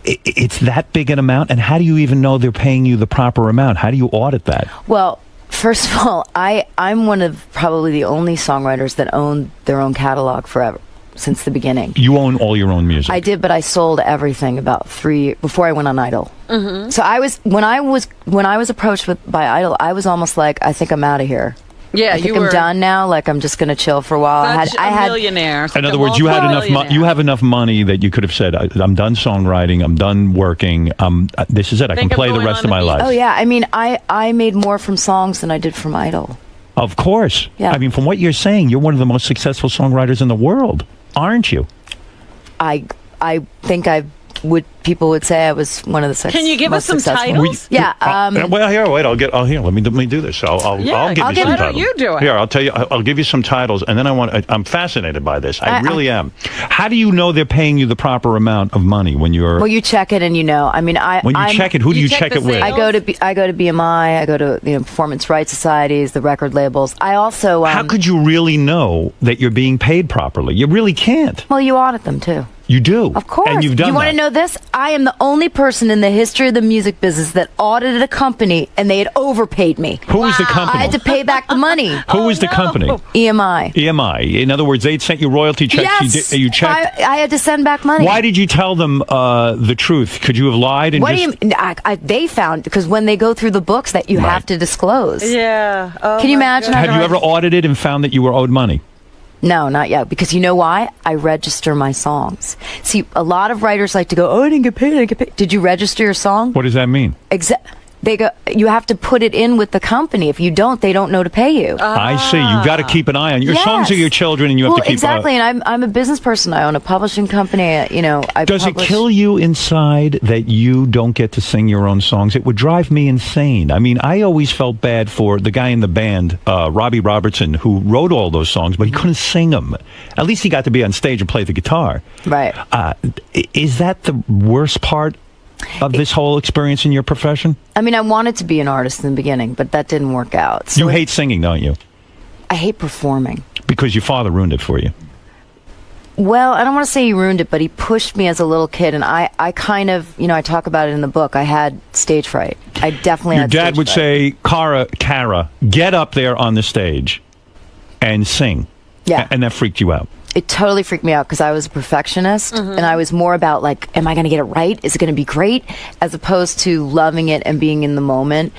It's that big an amount? And how do you even know they're paying you the proper amount? How do you audit that? Well, first of all, I'm one of probably the only songwriters that own their own catalog forever, since the beginning. You own all your own music. I did, but I sold everything about 3 years before I went on Idol. Mm-hmm. So when I was approached by Idol, I was almost like, I think I'm out of here. Yeah, I think you were I'm done now. Like, I'm just going to chill for a while. such a millionaire. In other words, you had enough. You have enough money that you could have said, "I'm done songwriting. I'm done working. This is it. I can play the rest of my life." Oh yeah, I mean, I made more from songs than I did from Idol. Of course. Yeah. I mean, from what you're saying, you're one of the most successful songwriters in the world, aren't you? I think people would say I was one of the Can you give us some successful. titles? Yeah. Well, here, wait. Let me do this. I'll give you some titles. Why don't you do it? Here, I'll tell you. I'll give you some titles, and then I'm fascinated by this. I really am. How do you know they're paying you the proper amount of money when you're? Well, you check it, and When you check it, who do you check it with? I go to BMI. I go to performance rights societies, the record labels. I also. How could you really know that you're being paid properly? You really can't. Well, you audit them too. You do. Of course. And you've done You want to know this? I am the only person in the history of the music business that audited a company and they had overpaid me. Who was the company? I had to pay back the money. Who was the company? EMI. EMI. In other words, they'd sent you royalty checks. Yes. You checked. I had to send back money. Why did you tell them the truth? Could you have lied? And What do you mean? They found, because when they go through the books that you have to disclose. Yeah. Oh, Can you imagine? Have you ever audited and found that you were owed money? No, not yet. Because you know why? I register my songs. See, a lot of writers like to go, oh, I didn't get paid. Did you register your song? What does that mean? They go, you have to put it in with the company. If you don't, they don't know to pay you. I see. You've got to keep an eye on your songs are your children, and you have to keep exactly. And I'm a business person. I own a publishing company. Does it kill you inside that you don't get to sing your own songs? It would drive me insane. I mean, I always felt bad for the guy in the band, Robbie Robertson, who wrote all those songs, but he couldn't sing them. At least he got to be on stage and play the guitar. Right. Is that the worst part of this whole experience in your profession? I mean, I wanted to be an artist in the beginning, but that didn't work out. So you hate singing, don't you? I hate performing. Because your father ruined it for you. Well, I don't want to say he ruined it, but he pushed me as a little kid, and I kind of, I talk about it in the book. I had stage fright. I definitely Your had dad stage would fright. say, Cara, get up there on the stage and sing. Yeah. And that freaked you out. It totally freaked me out because I was a perfectionist, and I was more about, like, am I going to get it right? Is it going to be great? As opposed to loving it and being in the moment.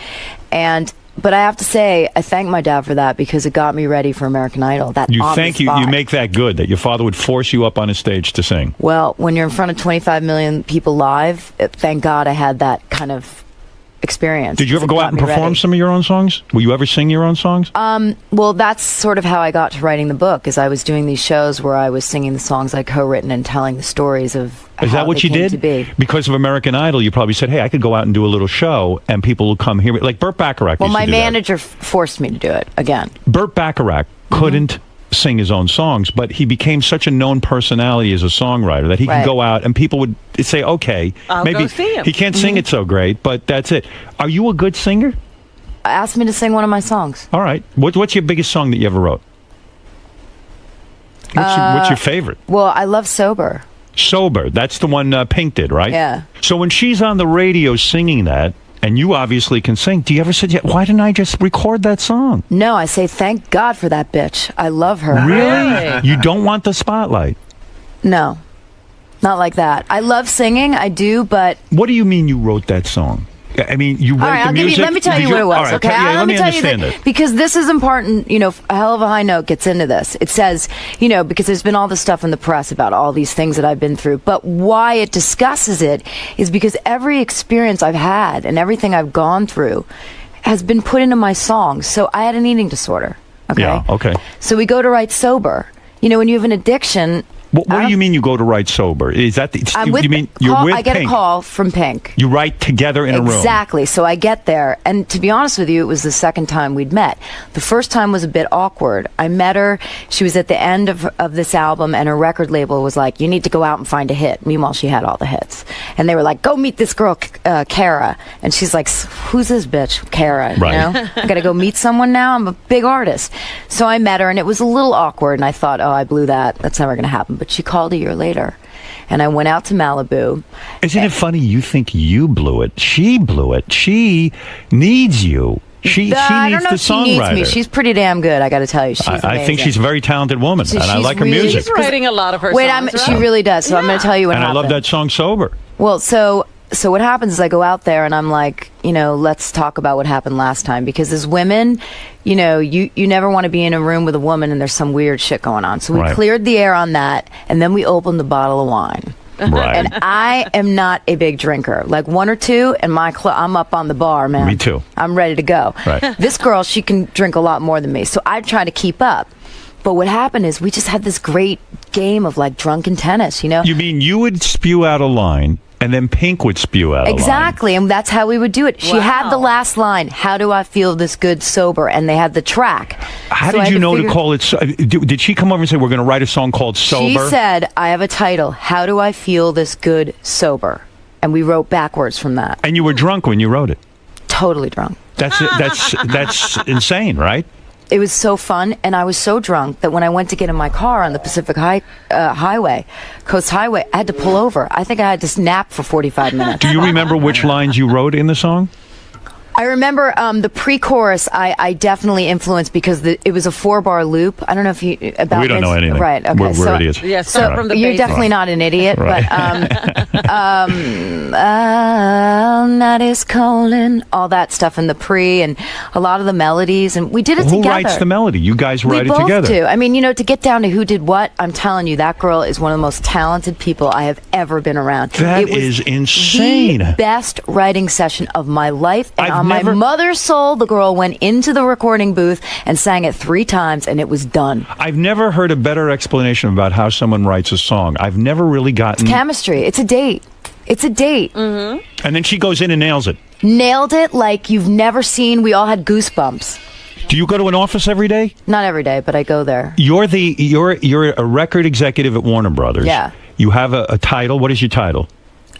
But I have to say, I thank my dad for that because it got me ready for American Idol. You make that good, that your father would force you up on a stage to sing. Well, when you're in front of 25 million people live, thank God I had that kind of experience. Did you ever go out and perform some of your own songs? Will you ever sing your own songs? Well, that's sort of how I got to writing the book, is I was doing these shows where I was singing the songs I co-written and telling the stories of Is that what you did? To be. Because of American Idol, you probably said, hey, I could go out and do a little show and people will come here. Like Burt Bacharach Well, used to my do manager forced me to do it again. Burt Bacharach couldn't sing his own songs, but he became such a known personality as a songwriter that he could go out and people would say, okay, I'll maybe go see him. he can't sing it so great, but that's it. Are you a good singer? Asked me to sing one of my songs. All right. What's your biggest song that you ever wrote? What's your favorite? Well, I love Sober. Sober. That's the one Pink did, right? Yeah. So when she's on the radio singing that, and you obviously can sing, do you ever say, why didn't I just record that song? No, I say, thank God for that bitch. I love her. Really? You don't want the spotlight? No, not like that. I love singing. I do, but... What do you mean you wrote that song? I mean, you wrote All right, the music? let me tell you what it was, all right, okay? let me tell you understand it. because this is important, a hell of a high note gets into this. It says, because there's been all this stuff in the press about all these things that I've been through, but why it discusses it is because every experience I've had and everything I've gone through has been put into my songs. So I had an eating disorder, okay? Yeah, okay. So we go to write sober. When you have an addiction... What do you mean you go to write sober? Is that you mean you're with I get Pink? a call from Pink. You write together in a room. Exactly. So I get there, and to be honest with you, it was the second time we'd met. The first time was a bit awkward. I met her. She was at the end of this album, and her record label was like, "You need to go out and find a hit." Meanwhile, she had all the hits, and they were like, "Go meet this girl, Kara." And she's like, "Who's this bitch, Kara?" Right. I got to go meet someone now. I'm a big artist. So I met her, and it was a little awkward. And I thought, "Oh, I blew that. That's never going to happen." But she called a year later, and I went out to Malibu. Isn't it funny you think you blew it? She blew it. She needs you. She I needs don't know the if she needs me. songwriter. She's pretty damn good, I got to tell you. She's I think she's a very talented woman, and I she's like her really- music. She's writing a lot of her Wait, songs. she really does. So I'm going to tell you what And happened. I love that song, Sober. Well, so what happens is I go out there and I'm like, let's talk about what happened last time, because as women, you never want to be in a room with a woman and there's some weird shit going on. So we Right. cleared the air on that, and then we opened the bottle of wine. Right. And I am not a big drinker. Like one or two, and I'm up on the bar, man. Me too. I'm ready to go. Right. This girl, she can drink a lot more than me, so I try to keep up. But what happened is we just had this great game of like drunken tennis, You mean you would spew out a line, and then Pink would spew out a line? Exactly, and that's how we would do it. She had the last line, "How do I feel this good sober?" And they had the track. How So I did had you know to figure- call it? Did she come over and say, we're going to write a song called Sober? She said, "I have a title. How do I feel this good sober?" And we wrote backwards from that. And you were drunk when you wrote it. Totally drunk. That's insane, right? It was so fun, and I was so drunk that when I went to get in my car on the Pacific Highway, Coast Highway, I had to pull over. I think I had to nap for 45 minutes. Do you remember which lines you wrote in the song? I remember the pre-chorus. I definitely influenced because it was a 4-bar loop. I don't know if you about. We don't know anything. Right? Okay. We're idiots. Yeah, start from the you're basics. definitely not an idiot, Right. but night is calling, all that stuff in the pre, and a lot of the melodies, and we did it Who together. writes the melody? You guys We write it both together. do. I mean, to get down to who did what, I'm telling you, that girl is one of the most talented people I have ever been around. That It was is insane. The best writing session of my life, and I've on never- my mother's soul, the girl went into the recording booth and sang it 3 times, and it was done. I've never heard a better explanation about how someone writes a song. I've never really gotten... Chemistry. It's a date. It's a date. And then she goes in and nails it. Nailed it like you've never seen. We all had goosebumps. Do you go to an office every day? Not every day, but I go there. You're a record executive at Warner Brothers. Yeah. You have a title. What is your title?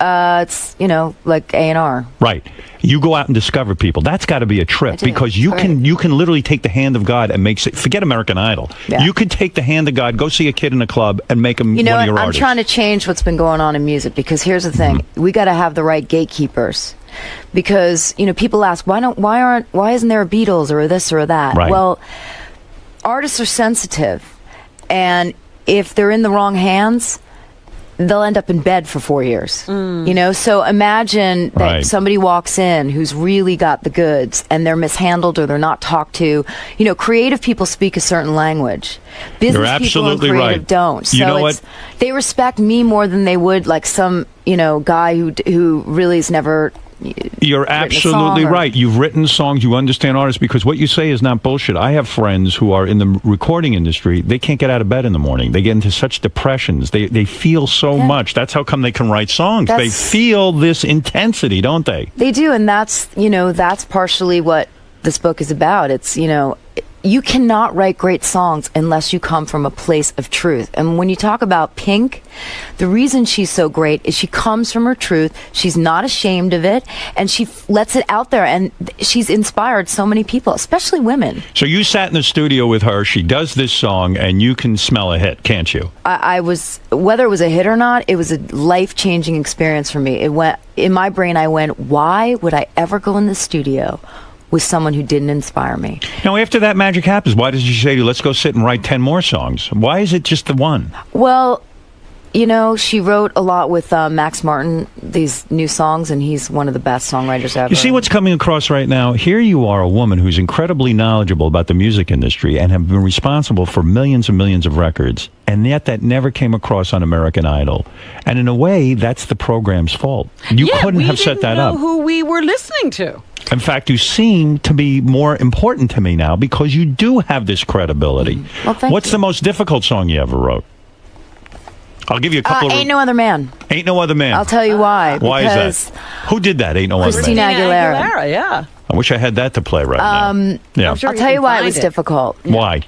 It's like A&R. Right. You go out and discover people. That's got to be a trip, do. because you It's can literally take the hand of God and forget American Idol. Yeah. You could take the hand of God, go see a kid in a club, and make him You know one what? of your I'm artists. trying to change what's been going on in music, because here's the thing: we got to have the right gatekeepers. Because people ask why isn't there a Beatles or a this or a that? Right. Well, artists are sensitive, and if they're in the wrong hands, they'll end up in bed for 4 years. So imagine that Right. somebody walks in who's really got the goods, and they're mishandled or they're not talked to. Creative people speak a certain language. Business You're absolutely people and creative right. don't. So You know it's, they respect me more than they would like some guy who really has never. You're written a absolutely song or- right. You've written songs. You understand artists, because what you say is not bullshit. I have friends who are in the recording industry. They can't get out of bed in the morning. They get into such depressions. They feel so much. That's how come they can write songs. They That's- feel this intensity, don't they? They do, and that's partially what this book is about. It's you cannot write great songs unless you come from a place of truth. And when you talk about Pink, the reason she's so great is she comes from her truth. She's not ashamed of it, and she lets it out there. And she's inspired so many people, especially women. So you sat in the studio with her. She does this song, and you can smell a hit, can't you? I was, whether it was a hit or not, it was a life-changing experience for me. It went in my brain. I went, why would I ever go in the studio with someone who didn't inspire me? Now, after that magic happens, why does she say to you, let's go sit and write 10 more songs? Why is it just the one? Well, you know, she wrote a lot with Max Martin, these new songs, and he's one of the best songwriters ever. You see what's coming across right now? Here you are, a woman who's incredibly knowledgeable about the music industry and have been responsible for millions and millions of records, and yet that never came across on American Idol. And in a way, that's the program's fault. You couldn't have set that up. Who we were listening to. In fact, you seem to be more important to me now because you do have this credibility. Well, thank What's you. the most difficult song you ever wrote? I'll give you a couple of... Ain't No Other Man. Ain't No Other Man. I'll tell you why. Why because is that? Who did that, Ain't No Other Man? Christina Aguilera. Yeah. I wish I had that to play right now. Yeah. I'm sure I'll tell you why it was difficult. Why?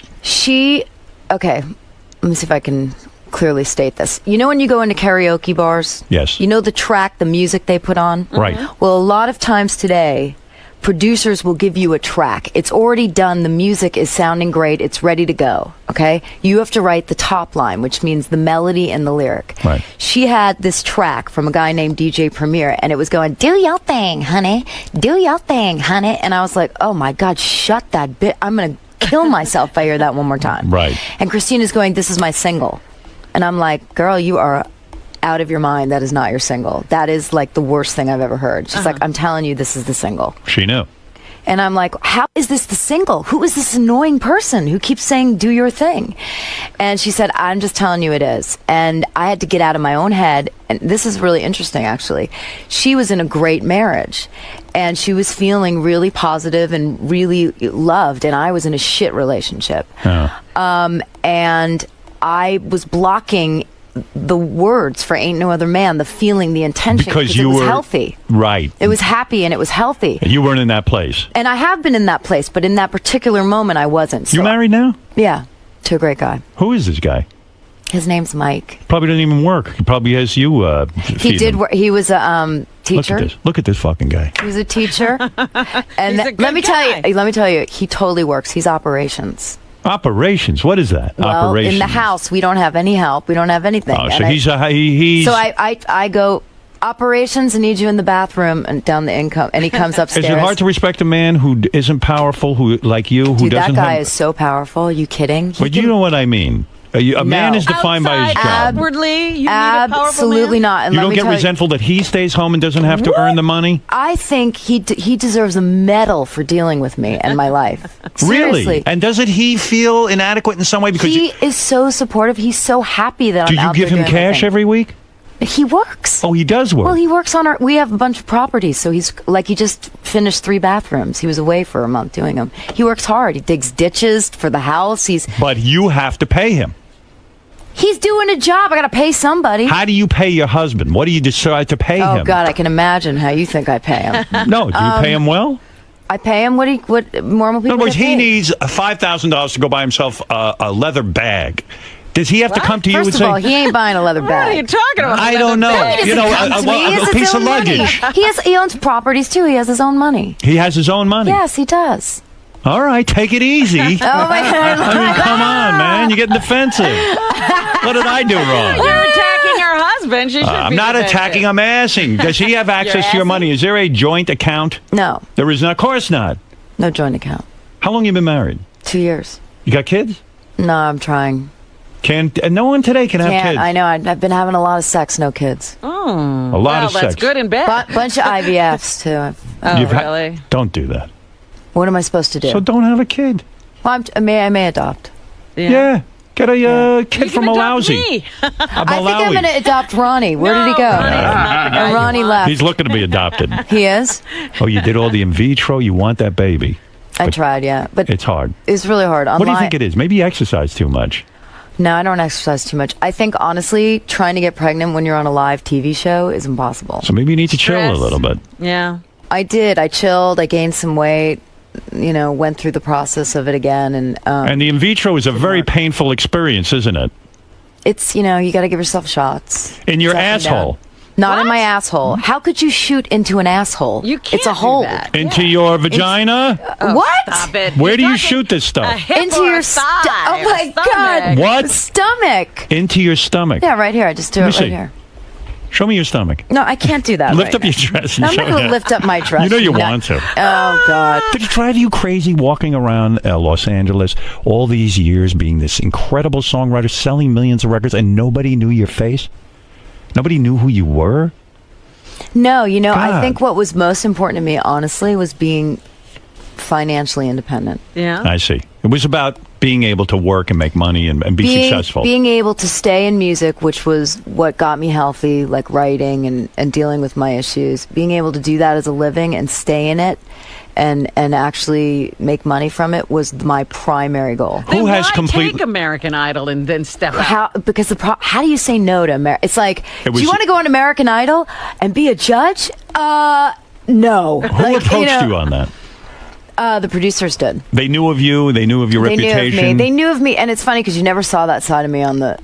Okay, let me see if I can clearly state this. You know when you go into karaoke bars? Yes. You know the track, the music they put on? Right. Well, a lot of times today, producers will give you a track. It's already done. The music is sounding great. It's ready to go. Okay? You have to write the top line, which means the melody and the lyric. Right. She had this track from a guy named DJ Premier, and it was going, do your thing, honey. Do your thing, honey. And I was like, oh my God, shut that bit. I'm going to kill myself if I hear that one more time. Right. And Christina's going, this is my single. And I'm like, girl, you are out of your mind. That is not your single. That is like the worst thing I've ever heard. She's like, I'm telling you, this is the single. She knew. And I'm like, how is this the single? Who is this annoying person who keeps saying, do your thing? And she said, I'm just telling you it is. And I had to get out of my own head. And this is really interesting, actually. She was in a great marriage. And she was feeling really positive and really loved. And I was in a shit relationship. And I was blocking the words for Ain't No Other Man, the feeling, the intention, because it was were healthy. Right. It was happy and it was healthy. You weren't in that place. And I have been in that place, but in that particular moment, I wasn't. So, You married now? yeah, to a great guy. Who is this guy? His name's Mike. Probably doesn't even work. He probably has you He feed did him. work. He was a teacher. Look at this. Look at this fucking guy. He was a teacher. And He's a good let me guy. tell you, he totally works. He's operations. Operations. What is that? Well, Operations. in the house, we don't have any help. We don't have anything. Oh, And so I- he's. So I go, operations, I need you in the bathroom and down the income. And he comes upstairs. Is it hard to respect a man who isn't powerful, who like you, who Dude, that doesn't guy have? is so powerful. Are you kidding? He But you can- know what I mean. A man is defined by his job. Outwardly, you need a powerful Absolutely man? not. And You let don't me get tell you- resentful that he stays home and doesn't have to earn the money? I think he deserves a medal for dealing with me and my life. Seriously. Really? And doesn't he feel inadequate in some way? Because He is so supportive. He's so happy that do I'm you out give there him doing my cash thing. every week? He works. Oh, he does work. Well, he works on we have a bunch of properties, so he's like, he just finished 3 bathrooms. He was away for a month doing them. He works hard. He digs ditches for the house. But you have to pay him. He's doing a job. I got to pay somebody. How do you pay your husband? What do you decide to pay Oh him? God, I can imagine how you think I pay him. No, do you pay him well? I pay him what normal people. In other words, get he paid. needs $5,000 to go buy himself a leather bag. Does he have to come to you First and of say, all, he ain't buying a leather What bag. are you talking about? I don't know. He You doesn't know, come to me. He has a his piece of own money. luggage. He owns properties too. He has his own money. He has his own money. Yes, he does. All right, take it easy. Oh my God! I mean, come on, man. You're getting defensive. What did I do wrong? You're attacking her husband. She should I'm be not defended. attacking. I'm asking. Does he have access to your money? Is there a joint account? No, There is not. Of course not. no joint account. How long you been married? 2 years. You got kids? No, I'm trying. No one today can have Can't. kids. I know. I've been having a lot of sex, no kids. A lot Well, of that's sex. good and bad. Bunch of IVFs too. Oh, You've really? Don't do that. What am I supposed to do? So don't have a kid. Well, I may adopt. Yeah. Get a kid You from can adopt Malawi. me. A I think I'm Malawi. going to adopt Ronnie. Where did he go? Ronnie's not the guy you Ronnie want. left. He's looking to be adopted. He is. Oh, you did all the in vitro. You want that baby. I tried, yeah, but It's hard. it's really hard. What do you think it is? Maybe you exercise too much. No, I don't exercise too much. I think honestly, trying to get pregnant when you're on a live TV show is impossible. So maybe you need to chill a Stress. little bit. Yeah. I did. I chilled. I gained some weight. went through the process of it again. And the in vitro is a very painful experience, isn't it? It's, you got to give yourself shots. In your It's up and asshole. down. Not in my asshole. How could you shoot into an asshole? You can't It's a do hole. that. Into your vagina? What? Stop it. Where do You're you talking shoot this a stuff? hip Into or your a thigh, Oh my stomach. God. What? Stomach. Into your stomach. Yeah, right here. I just do Let me it right see. here. Show me your stomach. No, I can't do that. Lift right up your now. dress and No, I'm show not going it. to lift up my dress. You know you nut. want to. Oh, God. Did it drive you crazy walking around Los Angeles all these years being this incredible songwriter, selling millions of records, and nobody knew your face? Nobody knew who you were? No, I God. think what was most important to me, honestly, was being financially independent. Yeah. I see. It was about being able to work and make money and be successful. Being able to stay in music, which was what got me healthy, like writing and dealing with my issues. Being able to do that as a living and stay in it and actually make money from it was my primary goal. Who has Why complete? take American Idol and then step out? How do you say no to America? It's like, It was- do you want to go on American Idol and be a judge? No. Who approached you on that? The producers did. They knew of you. They knew of your They knew of reputation. me. They knew of me, and it's funny because you never saw that side of me on the.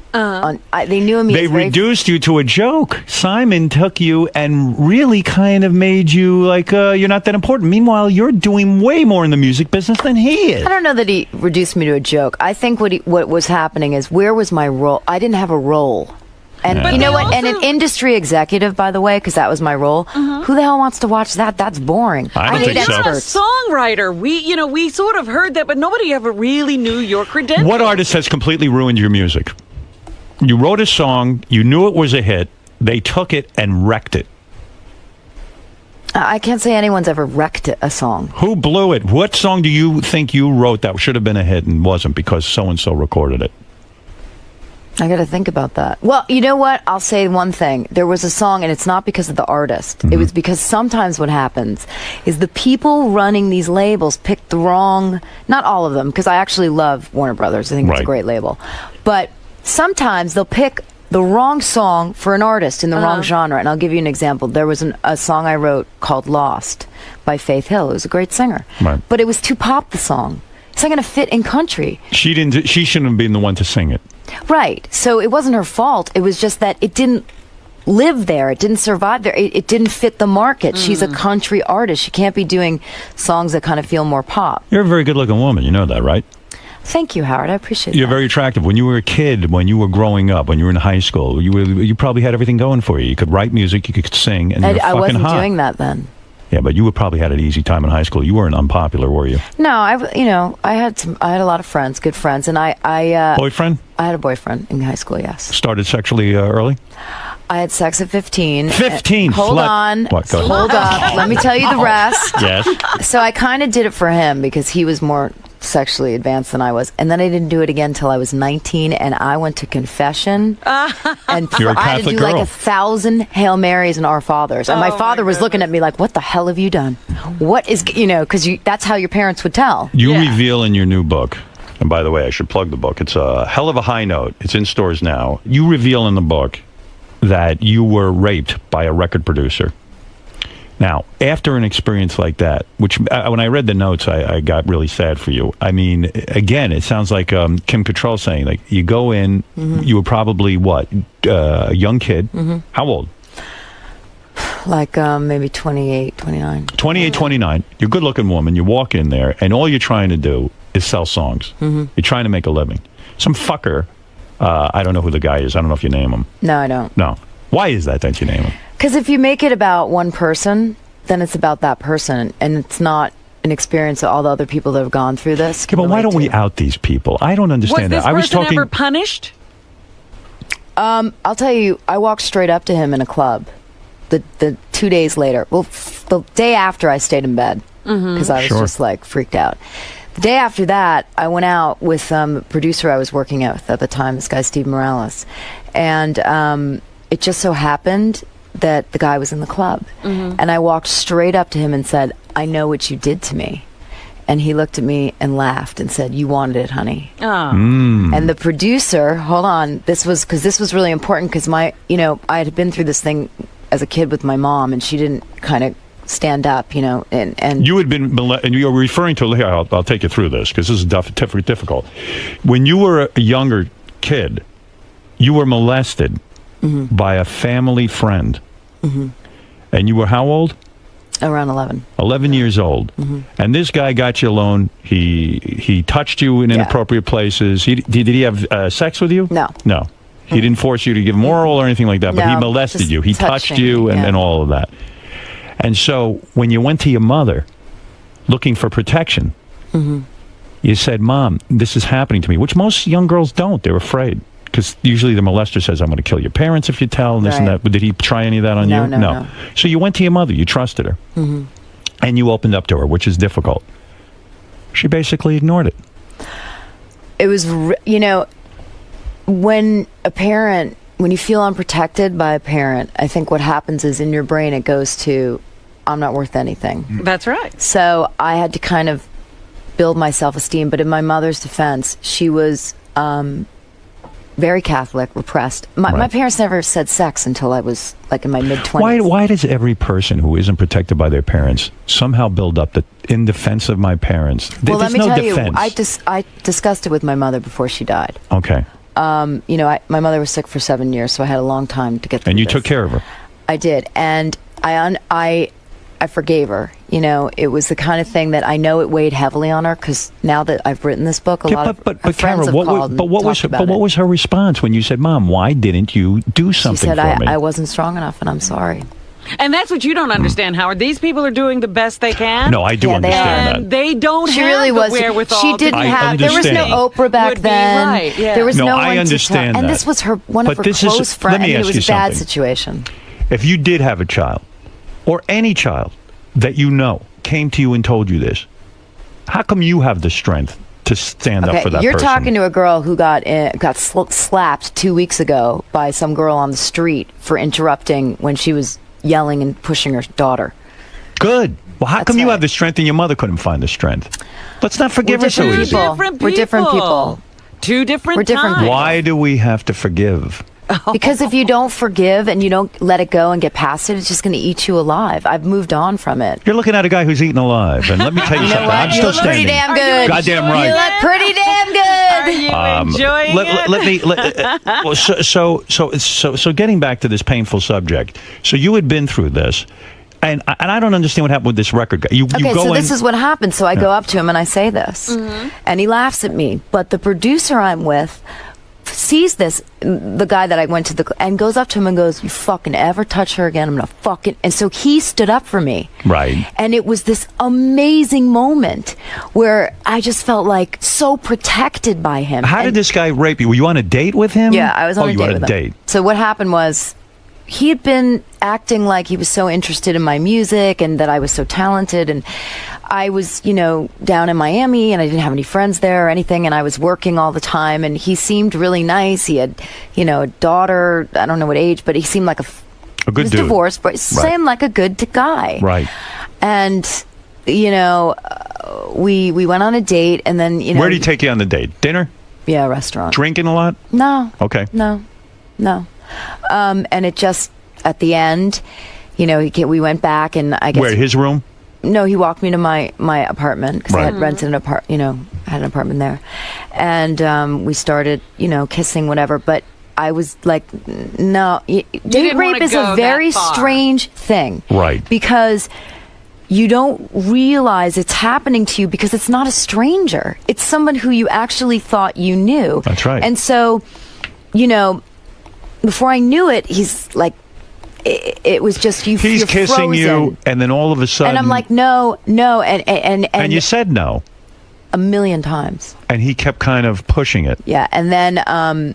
They knew of me. They as very- reduced you to a joke. Simon took you and really kind of made you like you're not that important. Meanwhile, you're doing way more in the music business than he is. I don't know that he reduced me to a joke. I think what was happening is, where was my role? I didn't have a role. And Yeah. you know But what? they And an also- industry executive, by the way, because that was my role. Who the hell wants to watch that? That's boring. I don't hate think so. You're a experts. songwriter. We sort of heard that, but nobody ever really knew your credentials. What artist has completely ruined your music? You wrote a song, you knew it was a hit, they took it and wrecked it. I can't say anyone's ever wrecked a song. Who blew it? What song do you think you wrote that should have been a hit and wasn't because so-and-so recorded it? I got to think about that. Well, you know what? I'll say one thing. There was a song, and it's not because of the artist. It was because sometimes what happens is the people running these labels pick the wrong, not all of them, because I actually love Warner Brothers. I think it's a Right. great label. But sometimes they'll pick the wrong song for an artist in the wrong genre. And I'll give you an example. There was a song I wrote called Lost by Faith Hill. It was a great singer. Right. But it was too pop, the song. It's not going to fit in country. She shouldn't have been the one to sing it. Right. So it wasn't her fault. It was just that it didn't live there. It didn't survive there. It didn't fit the market. She's a country artist. She can't be doing songs that kind of feel more pop. You're a very good-looking woman. You know that, right? Thank you, Howard. I appreciate You're that. very attractive. When you were a kid, when you were growing up, when you were in high school, you probably had everything going for you. You could write music, you could sing, and you were I fucking wasn't hot. doing that then. Yeah, but you probably had an easy time in high school. You weren't unpopular, were you? No, I had a lot of friends, good friends, and I Boyfriend? I had a boyfriend in high school. Yes, Started sexually early? I had sex at 15. 15? Hold Slut. on. What? Go ahead. Hold up. Let me tell you the rest. Yes. So I kind of did it for him because he was more sexually advanced than I was. And then I didn't do it again until I was 19, and I went to confession. And You're a I had to Catholic do like girl. 1,000 Hail Marys and Our Fathers. And my father was looking at me like, what the hell have you done? What is, because that's how your parents would tell. You reveal in your new book, and by the way, I should plug the book. It's a hell of a high note. It's in stores now. You reveal in the book that you were raped by a record producer. Now, after an experience like that, which when I read the notes, I got really sad for you. I mean, again, it sounds like Kim Cattrall saying, like, you go in, you were probably, a young kid. How old? Like maybe 28, 29. 28, 29. You're a good-looking woman. You walk in there, and all you're trying to do is sell songs. You're trying to make a living. Some fucker, I don't know who the guy is. I don't know if you name him. No, I don't. No. Why is that you name him? Because if you make it about one person, then it's about that person, and it's not an experience of all the other people that have gone through this. Okay, but why don't we out these people? I don't understand Was this that. I was person talking. ever punished? I'll tell you, I walked straight up to him in a club. The 2 days later, well, the day after, I stayed in bed because I was just like freaked out. The day after that, I went out with a producer I was working with at the time, this guy Steve Morales, and it just so happened that the guy was in the club, and I walked straight up to him and said, "I know what you did to me." And he looked at me and laughed and said, "You wanted it, honey." Oh. And the producer, hold on, this was really important because I had been through this thing as a kid with my mom, and she didn't kind of stand up, and You had been, and you're referring to, here, I'll take you through this, because this is difficult. When you were a younger kid, you were molested by a family friend. And you were how old? around 11. 11 years old. And this guy got you alone. He touched you in inappropriate places. Did he have sex with you? No. No. He didn't force you to give him oral or anything like that, but he molested you. He touched you and all of that. And so when you went to your mother looking for protection, you said, Mom, this is happening to me, which most young girls don't. They're afraid. Because usually the molester says, I'm going to kill your parents if you tell, and this and that. But did he try any of that on you? No. So you went to your mother. You trusted her. And you opened up to her, which is difficult. She basically ignored it. It was, when you feel unprotected by a parent, I think what happens is in your brain it goes to, I'm not worth anything. That's right. So I had to kind of build my self-esteem. But in my mother's defense, she was very Catholic, repressed. My parents never said sex until I was like in my mid-20s. Why does every person who isn't protected by their parents somehow build up that in defense of my parents? Well, let me tell defense. you, I discussed it with my mother before she died. Okay. My mother was sick for 7 years, so I had a long time to get through And you this. took care of her. I did, and I forgave her. It was the kind of thing that I know it weighed heavily on her because now that I've written this book, a lot of her friends Kara, have called and talked about it. what was her response when you said, Mom, why didn't you do something She said, for me? I wasn't strong enough, and I'm sorry. And that's what you don't understand, Howard. These people are doing the best they can. No, I do understand and they don't She have really the was. wherewithal. She didn't have. There was no Oprah back then. There was no one I understand to tell. And that. this was one of her But close friends. let me It ask was you a bad something. situation. If you did have a child, or any child that you know came to you and told you this, how come you have the strength to stand up for that you're person? talking to a girl who got slapped 2 weeks ago by some girl on the street for interrupting when she was yelling and pushing her daughter. Good. Well, how come you have the strength and your mother couldn't find the strength? Let's not forgive her so easy. We're different people. Two different We're different times. Why do we have to forgive? Because if you don't forgive and you don't let it go and get past it, it's just going to eat you alive. I've moved on from it. You're looking at a guy who's eaten alive, and let me tell you, You know something. what? I'm You still look pretty standing. damn good. Goddamn right. You look pretty damn good. Are you enjoying it? So getting back to this painful subject. So you had been through this, and I don't understand what happened with this record guy. You Okay, go so in, this is what happened. So I go up to him and I say this, and he laughs at me. But the producer I'm with sees this, the guy that I went to and goes up to him and goes, "You fucking ever touch her again, I'm gonna fucking." And so he stood up for me. Right. And it was this amazing moment where I just felt like so protected by him. How did this guy rape you? Were you on a date with him? Yeah, I was on a date with him. date. So what happened was, he had been acting like he was so interested in my music and that I was so talented, and I was, down in Miami and I didn't have any friends there or anything, and I was working all the time, and he seemed really nice. He had, a daughter, I don't know what age, but he seemed like a good he was dude. divorced, but he seemed like a good guy. Right. And, we went on a date, and then, Where did he take you on the date? Dinner? Yeah, a restaurant. Drinking a lot? No. Okay. No. And it just, at the end, we went back, and I guess... Where, his room? No, he walked me to my apartment because I had rented an had an apartment there, and we started, kissing, whatever. But I was like, no, date rape is a very strange thing, right? Because you don't realize it's happening to you because it's not a stranger; it's someone who you actually thought you knew. That's right. And so, before I knew it, he's like. It was just He's you're kissing frozen. you, and then all of a sudden, and I'm like, no, and you said no 1,000,000 times, and he kept kind of pushing it. Yeah, and then and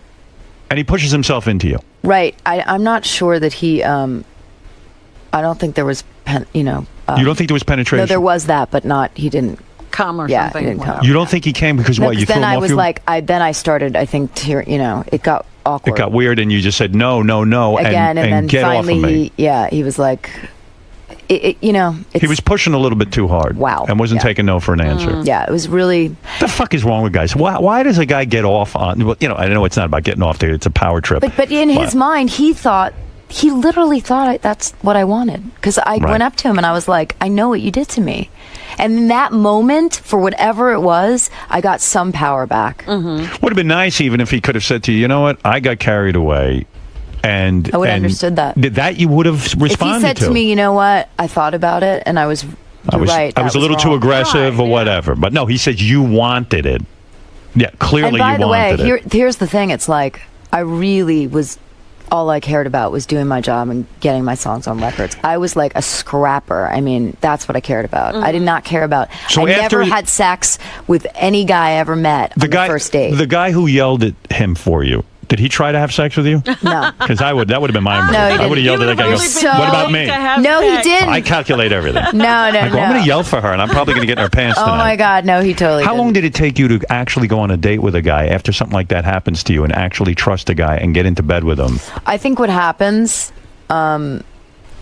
he pushes himself into you. Right, I'm not sure that he. I don't think there was, you don't think there was penetration? No, there was that, but not. He didn't come or yeah, something. He didn't come. You don't think he came because what? You threw him then I off was you? like, then I started. I think it got awkward. It got weird, and you just said no, again, and then get finally, off of me. he was like, he was pushing a little bit too hard. Wow, and wasn't taking no for an answer. Yeah, it was really. What the fuck is wrong with guys? Why does a guy get off on? Well, I know it's not about getting off there. It's a power trip. But in his mind, he thought he literally thought that's what I wanted. Because I went up to him and I was like, I know what you did to me. And in that moment, for whatever it was, I got some power back. Would have been nice even if he could have said to you, you know what, I got carried away. And I would have understood that. That you would have responded to. If he said to me, you know what, I thought about it and I was right. I was a little too aggressive or whatever. But no, he said you wanted it. Yeah, clearly you wanted it. And by the way, here's the thing. It's like, I really was, all I cared about was doing my job and getting my songs on records. I was like a scrapper. I mean, that's what I cared about. I did not care about, I never had sex with any guy I ever met on the first date. The guy who yelled at him for you, did he try to have sex with you? No. Because that would have been my move. No, I would have yelled at that guy. What about me? No, he didn't. I calculate everything. No. I'm going to yell for her, and I'm probably going to get in her pants tonight. Oh, my God. No, he totally How long did it take you to actually go on a date with a guy after something like that happens to you and actually trust a guy and get into bed with him? I think what happens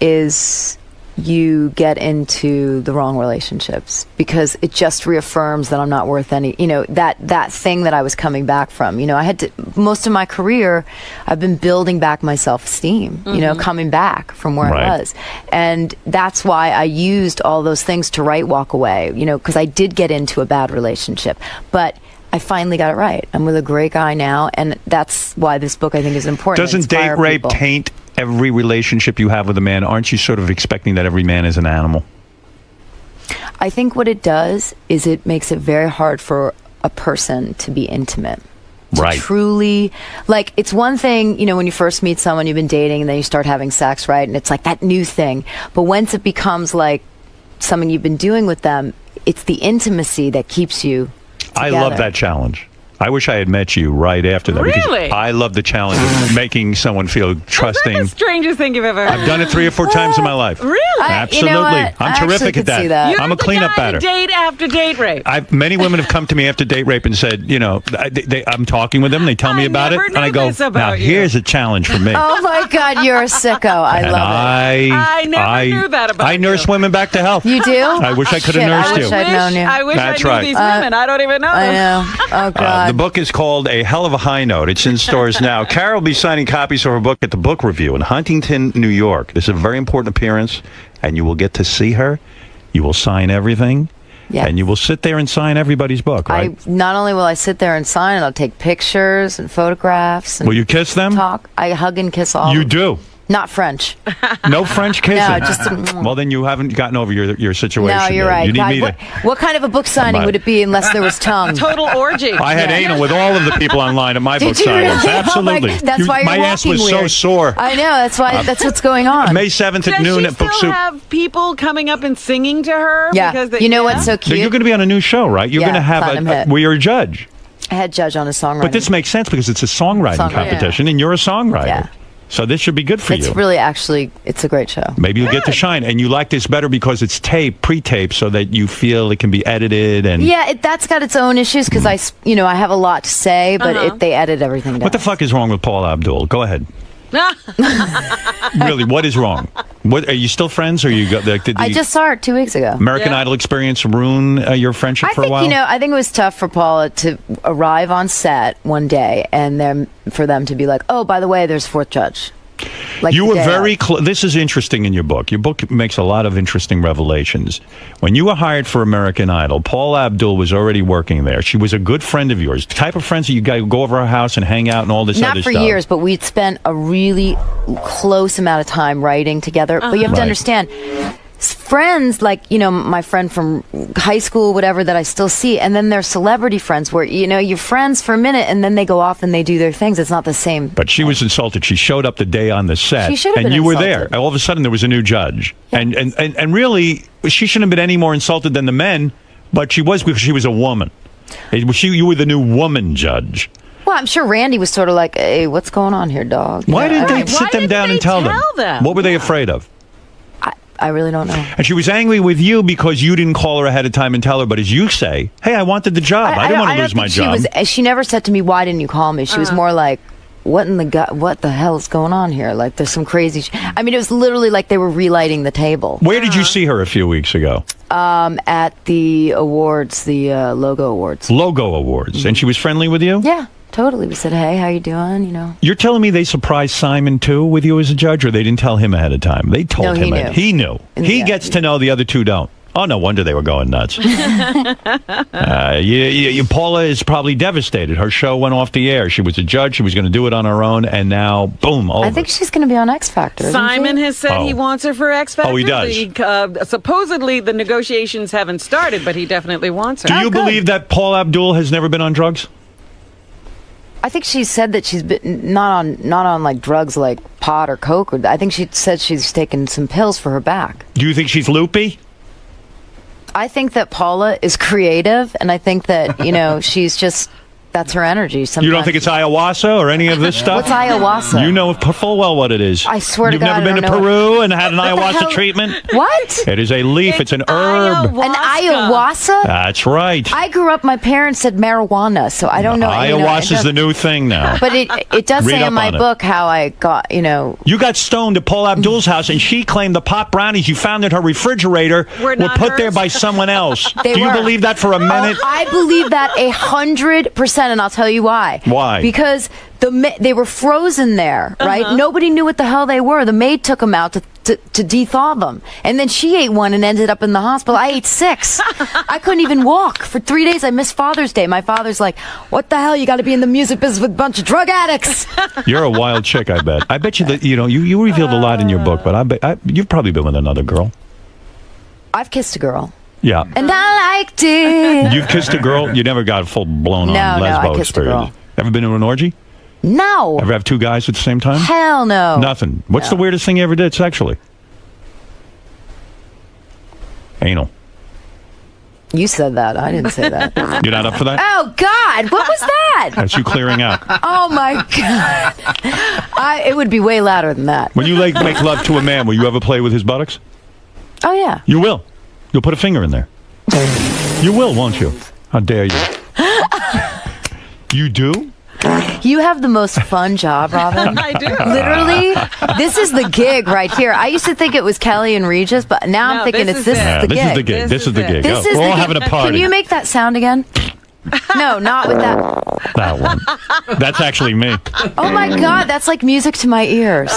is you get into the wrong relationships because it just reaffirms that I'm not worth any, that thing that I was coming back from. I had to, most of my career, I've been building back my self-esteem, coming back from where I was. And that's why I used all those things to write Walk Away, because I did get into a bad relationship. But I finally got it right. I'm with a great guy now, and that's why this book, I think, is important. Doesn't date rape taint every relationship you have with a man? Aren't you sort of expecting that every man is an animal? I think what it does is it makes it very hard for a person to be intimate. To truly, like, it's one thing, when you first meet someone you've been dating and then you start having sex, right? And it's like that new thing. But once it becomes like something you've been doing with them, it's the intimacy that keeps you together. I love that challenge. I wish I had met you right after that. Really? Because I love the challenge of making someone feel trusting. That's the strangest thing you've ever heard. I've done it 3 or 4 times in my life. Really? Absolutely. I'm terrific at that. I'm a cleanup batter. Date after date rape. Many women have come to me after date rape and said, I'm talking with them. They tell me about it. And I go, now here's a challenge for me. Oh, my God, you're a sicko. I love it. I never knew that about you. I nurse women back to health. You do? I wish I could have nursed you. I wish I'd known you. I wish I knew these women. I don't even know them. I know. Oh, God. The book is called A Hell of a High Note. It's in stores now. Carol will be signing copies of her book at the book review in Huntington, New York. This is a very important appearance, and you will get to see her. You will sign everything, and you will sit there and sign everybody's book, right? Not only will I sit there and sign it, I'll take pictures and photographs. And will you kiss them? Talk. I hug and kiss all. You do? Not French. No French kissing? No, just... Well, then you haven't gotten over your situation. No, you're right. You need God, me what kind of a book signing would it be unless there was tongue? Total orgy. I had anal with all of the people online at my book signings. Really? Absolutely. Oh that's why you're my ass was weird. so sore. I know. That's why. That's what's going on. May 7th at noon at Book Does she Soup. still have people coming up and singing to her? Yeah. Because you know what's so cute? You're going to be on a new show, right? You're going to have where you're a judge. I had judge on a songwriting. But this makes sense because it's a songwriting competition, and you're a songwriter. Yeah. So this should be good for you. It's really, actually, it's a great show. Maybe you'll get to shine. And you like this better because it's pre-tape, so that you feel it can be edited. And yeah, that's got its own issues because I have a lot to say, but they edit everything down. What the fuck is wrong with Paul Abdul? Go ahead. Really, what is wrong? What are you still friends, or you got? I just saw her 2 weeks ago. American Idol experience ruin your friendship for a while. I think it was tough for Paula to arrive on set one day and then for them to be like, "Oh, by the way, there's fourth judge." Like you were very close. This is interesting in your book. Your book makes a lot of interesting revelations. When you were hired for American Idol, Paula Abdul was already working there. She was a good friend of yours. The type of friends that you guys go over her house and hang out and all this other stuff. Not for years, but we'd spent a really close amount of time writing together. But you have to understand, friends like my friend from high school, whatever, that I still see, and then they're celebrity friends where you're friends for a minute and then they go off and they do their things. It's not the same. But she was insulted. She showed up the day on the set, she should have and been you were insulted. there. All of a sudden, there was a new judge, and really, she shouldn't have been any more insulted than the men. But she was, because she was a woman. You were the new woman judge. Well, I'm sure Randy was sort of like, "Hey, what's going on here, dog?" Why didn't they sit them down and tell them? What were they afraid of? I really don't know. And she was angry with you because you didn't call her ahead of time and tell her. But as you say, hey, I wanted the job. I didn't want to lose my job. She never said to me, "Why didn't you call me?" She was more like, what the hell is going on here? Like, there's some crazy I mean, it was literally like they were relighting the table. Where did you see her a few weeks ago? At the awards, the Logo Awards. Logo Awards. And she was friendly with you? Yeah. Totally. We said, hey, how you doing? You know. You're telling me they surprised Simon too with you as a judge, or they didn't tell him ahead of time? They told No, he him. knew. He knew. He Yeah. gets to know, the other two don't. Oh, no wonder they were going nuts. Paula is probably devastated. Her show went off the air. She was a judge. She was going to do it on her own, and now, boom, over. I think she's going to be on X Factor. isn't Simon she? has said he wants her for X Factor. Oh, he does? Supposedly, the negotiations haven't started, but he definitely wants her. Do you believe that Paula Abdul has never been on drugs? I think she said that she's been not on like drugs like pot or coke. I think she said she's taken some pills for her back. Do you think she's loopy? I think that Paula is creative, and I think that she's just that's her energy. Sometimes. You don't think it's ayahuasca or any of this stuff? What's ayahuasca? You know full well what it is. I swear to You've God, never been I to don't know Peru and had an What the ayahuasca hell? treatment? What? It is a leaf. It's an herb. An ayahuasca? That's right. I grew up. My parents said marijuana, so I don't know. Ayahuasca is the new thing now. But it does Read say up in my on it. book how I got You got stoned at Paula Abdul's house, and she claimed the pot brownies you found in her refrigerator were not put there hers? by someone else. They Do you were. believe that for a minute? I believe that 100%, and I'll tell you why. Why? Because they were frozen there, right? Nobody knew what the hell they were. The maid took them out to de-thaw them, and then she ate one and ended up in the hospital. I ate 6. I couldn't even walk for 3 days. I missed Father's Day. My father's like, "What the hell? You got to be in the music business with a bunch of drug addicts." You're a wild chick, I bet. I bet you that you revealed a lot in your book, but I bet you've probably been with another girl. I've kissed a girl. Yeah. And I liked it. You've kissed a girl? You never got full blown on No, I lesbo kissed a experience. girl. Ever been to an orgy? No. Ever have 2 guys at the same time? Hell no. Nothing. What's the weirdest thing you ever did sexually? Anal. You said that. I didn't say that. You're not up for that? Oh God! What was that? That's you clearing out. Oh my God! It would be way louder than that. When you make love to a man, will you ever play with his buttocks? Oh yeah. You will. You'll put a finger in there. You will, won't you? How dare you? You do? You have the most fun job, Robin. I do. Literally, this is the gig right here. I used to think it was Kelly and Regis, but now I'm thinking this it's is this it. is the This gig. is the gig. This is the gig. This Go. is We're the all gig. having a party. Can you make that sound again? No, not with that. That one. That's actually me. Oh my God, that's like music to my ears.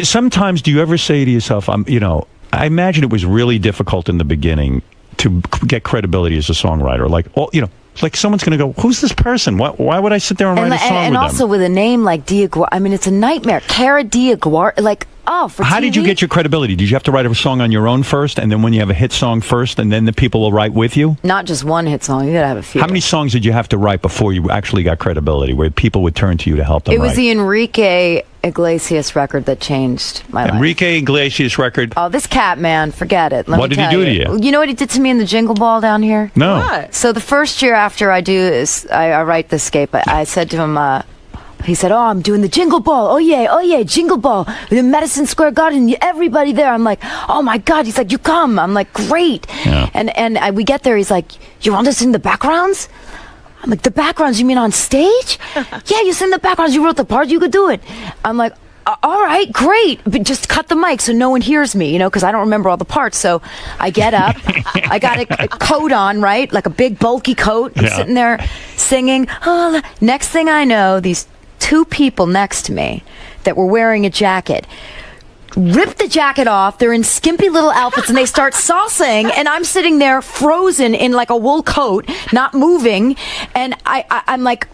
Sometimes do you ever say to yourself, I imagine it was really difficult in the beginning to get credibility as a songwriter. Like someone's going to go, who's this person? Why would I sit there and write a song And with also them? with a name like Diaguar, I mean, it's a nightmare. Cara Diaguar, for How TV? did you get your credibility? Did you have to write a song on your own first, and then when you have a hit song first, and then the people will write with you? Not just one hit song. You gotta have a few. How many songs did you have to write before you actually got credibility, where people would turn to you to help them It was write? the Enrique Iglesias record that changed my life. Enrique Iglesias record. Oh, this cat, man, forget it. What did he do to you? You know what he did to me in the Jingle Ball down here? No. What? So the first year after I write the scape, I said to him, he said, "Oh, I'm doing the Jingle Ball. Oh yeah, Jingle Ball in Madison Square Garden. Everybody there." I'm like, "Oh my God!" He's like, "You come." I'm like, "Great." Yeah. And we get there. He's like, "You want to sing the backgrounds?" I'm like, "The backgrounds? You mean on stage?" "Yeah, you sing the backgrounds. You wrote the part. You could do it." I'm like, "All right, great, but just cut the mic so no one hears me, because I don't remember all the parts." So I get up, I got a coat on, right, like a big bulky coat. I'm sitting there singing. Oh, next thing I know, these 2 people next to me that were wearing a jacket rip the jacket off. They're in skimpy little outfits and they start salsaing, and I'm sitting there frozen in like a wool coat, not moving, and I'm like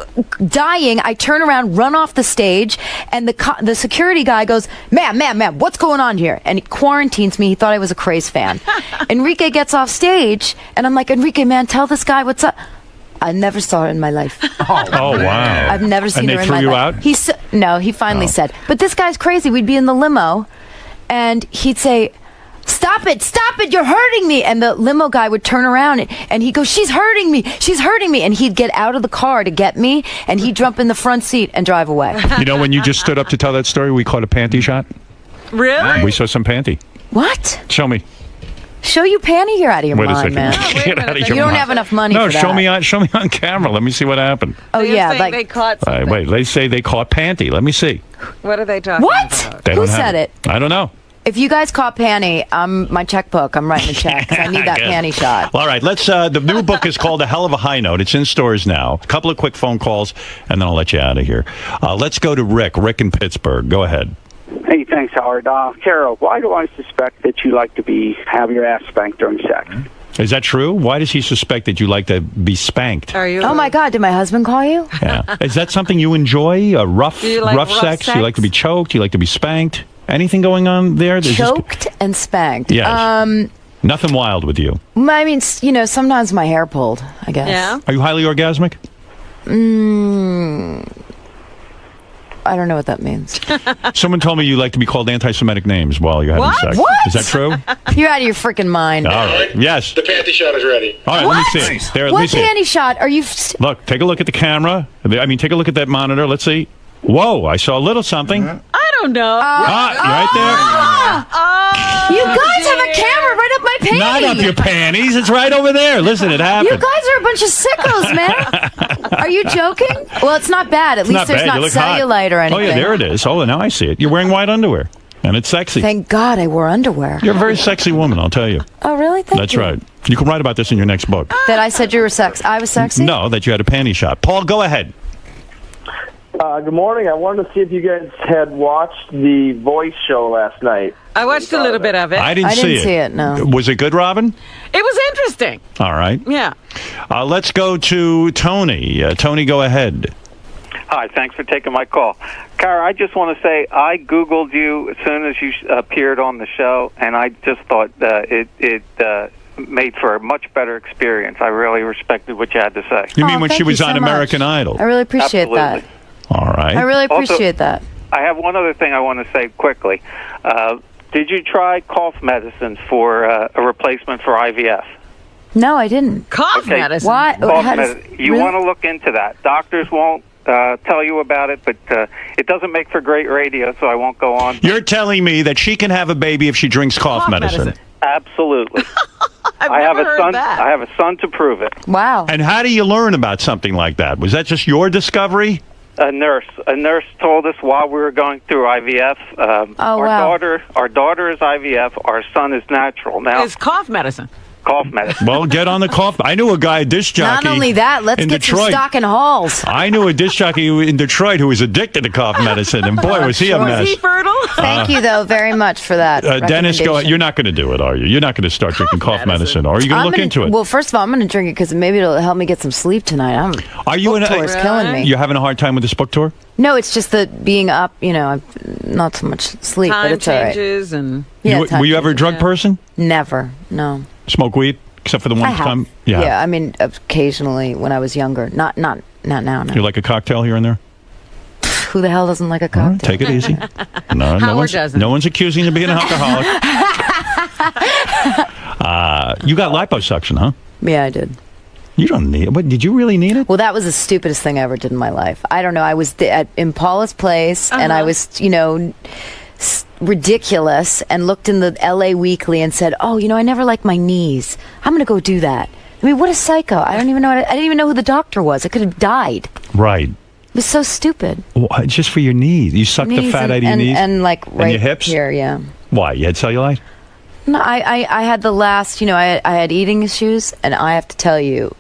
dying. I turn around, run off the stage, and the security guy goes, ma'am, what's going on here?" And he quarantines me. He thought I was a Craze fan. Enrique gets off stage, and I'm like, "Enrique, man, tell this guy what's up." I never saw her in my life. Oh, wow. I've never seen and her they in my threw you life. out? No, he finally said, "But this guy's crazy." We'd be in the limo, and he'd say, stop it, you're hurting me." And the limo guy would turn around and he'd go, she's hurting me. And he'd get out of the car to get me, and he'd jump in the front seat and drive away. When you just stood up to tell that story, we caught a panty shot. Really? We saw some panty. What? Show me. Show you panty? You're out of your Wait a mind, second. man. Get out of your You don't mind. have enough money No, for that. show me on camera. Let me see what happened. Oh, yeah. Saying they caught All right, something. wait, they say they caught panty. Let me see. What are they talking What? about? They Who don't have said it? I don't know. If you guys call Panty, my checkbook. I'm writing a check. 'Cause I need that Good. panty shot. Well, all right, let's. The new book is called A Hell of a High Note. It's in stores now. A couple of quick phone calls, and then I'll let you out of here. Let's go to Rick. Rick in Pittsburgh. Go ahead. Hey, thanks, Howard. Carol, why do I suspect that you like to have your ass spanked during sex? Is that true? Why does he suspect that you like to be spanked? Are you? Oh my God! Did my husband call you? Yeah. Is that something you enjoy? Rough Do you like rough sex? sex? You like to be choked? You like to be spanked? Anything going on there? There's Choked and spanked. Yes. Nothing wild with you. I mean, sometimes my hair pulled. I guess. Yeah. Are you highly orgasmic? I don't know what that means. Someone told me you like to be called anti-Semitic names while you're having What? sex. What? Is that true? You're out of your freaking mind. All right. Yes. The panty shot is ready. All right, let me see it. There, let me What see it. panty shot? Are you? Look, take a look at the camera. I mean, take a look at that monitor. Let's see. Whoa, I saw a little something. I don't know. Right You guys have a camera right up my there. panty. Not up your panties. It's right over there. Listen, it happened. You guys are a bunch of sickos, man. Are you joking? Well, it's not bad. At It's least not there's bad. not You look hot. cellulite or anything. Oh, yeah, there it is. Oh, now I see it. You're wearing white underwear, and it's sexy. Thank God I wore underwear. You're a very sexy woman, I'll tell you. Oh, really? Thank That's you. right. You can write about this in your next book. That I said you were I was sexy? No, that you had a panty shot. Paul, go ahead. Good morning. I wanted to see if you guys had watched the Voice show last night. I watched a little bit of it. I didn't see it. No. Was it good, Robin? It was interesting. All right. Yeah. Let's go to Tony. Tony, go ahead. Hi, thanks for taking my call. Cara, I just want to say I Googled you as soon as you appeared on the show, and I just thought it made for a much better experience. I really respected what you had to say. You mean when thank she was you so on much. American Idol? I really appreciate that. All right. I really Also, appreciate that. I have one other thing I want to say quickly. Did you try cough medicine for a replacement for IVF? No, I didn't. Cough medicine? What? Cough How does- medicine. You really? want to look into that. Doctors won't tell you about it, but it doesn't make for great radio, so I won't go on. You're telling me that she can have a baby if she drinks cough medicine. Absolutely. I have a son. I have a son to prove it. Wow. And how do you learn about something like that? Was that just your discovery? A nurse told us while we were going through IVF. Our daughter is IVF. Our son is natural. Now It's cough medicine. Cough medicine. Well, get on the cough. I knew a guy, a disc jockey. Not only that, let's in get Detroit. some stock in halls. I knew a disc jockey in Detroit who was addicted to cough medicine, and boy, was he a mess. Was he fertile? Thank you, though, very much for that. Dennis, go. recommendation. You're not going to do it, are you? You're not going to start drinking cough medicine, or are you going to look into it? Well, first of all, I'm going to drink it because maybe it'll help me get some sleep tonight. Are you book tour is killing me. You're having a hard time with this book tour? No, it's just that being up, not so much sleep, but Time it's all right. changes and Yeah, were you ever a drug person? Never, no. Smoke weed, except for the one I have. time. Yeah, I mean, occasionally when I was younger. Not now. No. You like a cocktail here and there? Who the hell doesn't like a All right, cocktail? take it easy. No, Howard doesn't. No one's accusing you of being an alcoholic. You got liposuction, huh? Yeah, I did. You don't need it. What, did you really need it? Well, that was the stupidest thing I ever did in my life. I don't know. I was in Paula's place, and I was, ridiculous, and looked in the LA Weekly and said, "Oh, I never liked my knees. I'm going to go do that." I mean, what a psycho! I don't even know. I didn't even know who the doctor was. I could have died. Right. It was so stupid. Well, just for your knees. You sucked the fat out of your knees? and like And right your hips? here, yeah. Why? You had cellulite? No, I had the last, I had eating issues, and I have to tell you,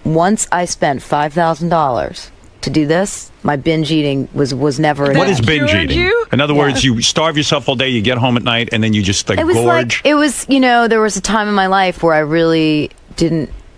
once I spent $5,000 to do this, my binge eating was never enough. What is binge eating? In other words, you starve yourself all day, you get home at night, and then you just It was gorge. there was a time in my life where I really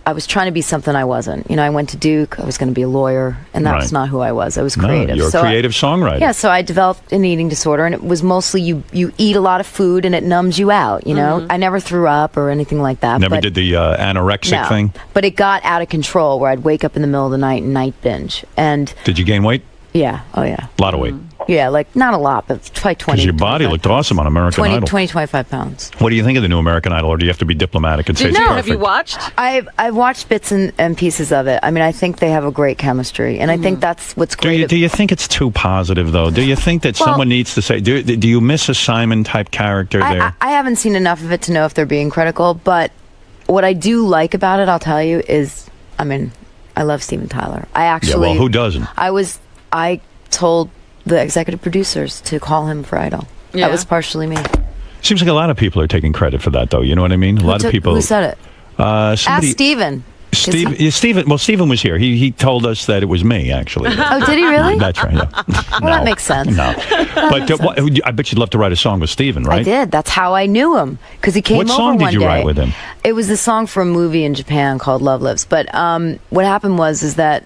I was trying to be something I wasn't. I went to Duke, I was going to be a lawyer, and that was Right. not who I was. I was No, creative. you're a creative songwriter. Yeah, so I developed an eating disorder, and it was mostly you eat a lot of food, and it numbs you out, I never threw up or anything like that. Never but did the anorexic no. thing? But it got out of control where I'd wake up in the middle of the night and night binge. And Did you gain weight? yeah, oh yeah. A lot of weight. Yeah, like not a lot, but probably 20. Because your body looked awesome on American 20, Idol. 25 pounds. What do you think of the new American Idol, or do you have to be diplomatic and say it's perfect? Have you watched? I've watched bits and pieces of it. I mean, I think they have a great chemistry, and I think that's what's great. Do you think it's too positive, though? Do you think that someone needs to say, do you miss a Simon-type character there? I haven't seen enough of it to know if they're being critical, but what I do like about it, I'll tell you, is, I love Steven Tyler. Well, who doesn't? I told the executive producers to call him for Idol. Yeah. That was partially me. Seems like a lot of people are taking credit for that, though. You know what I mean? A lot of people. Who said it? Somebody, Ask Steven. Stephen. Well, Stephen was here. He told us that it was me, actually. Oh, did he really? That's right. Yeah. Well, that makes sense. No, but I bet you'd love to write a song with Stephen, right? I did. That's how I knew him because he came What over song one did you day. write with him? It was a song for a movie in Japan called Love Lives. But what happened is that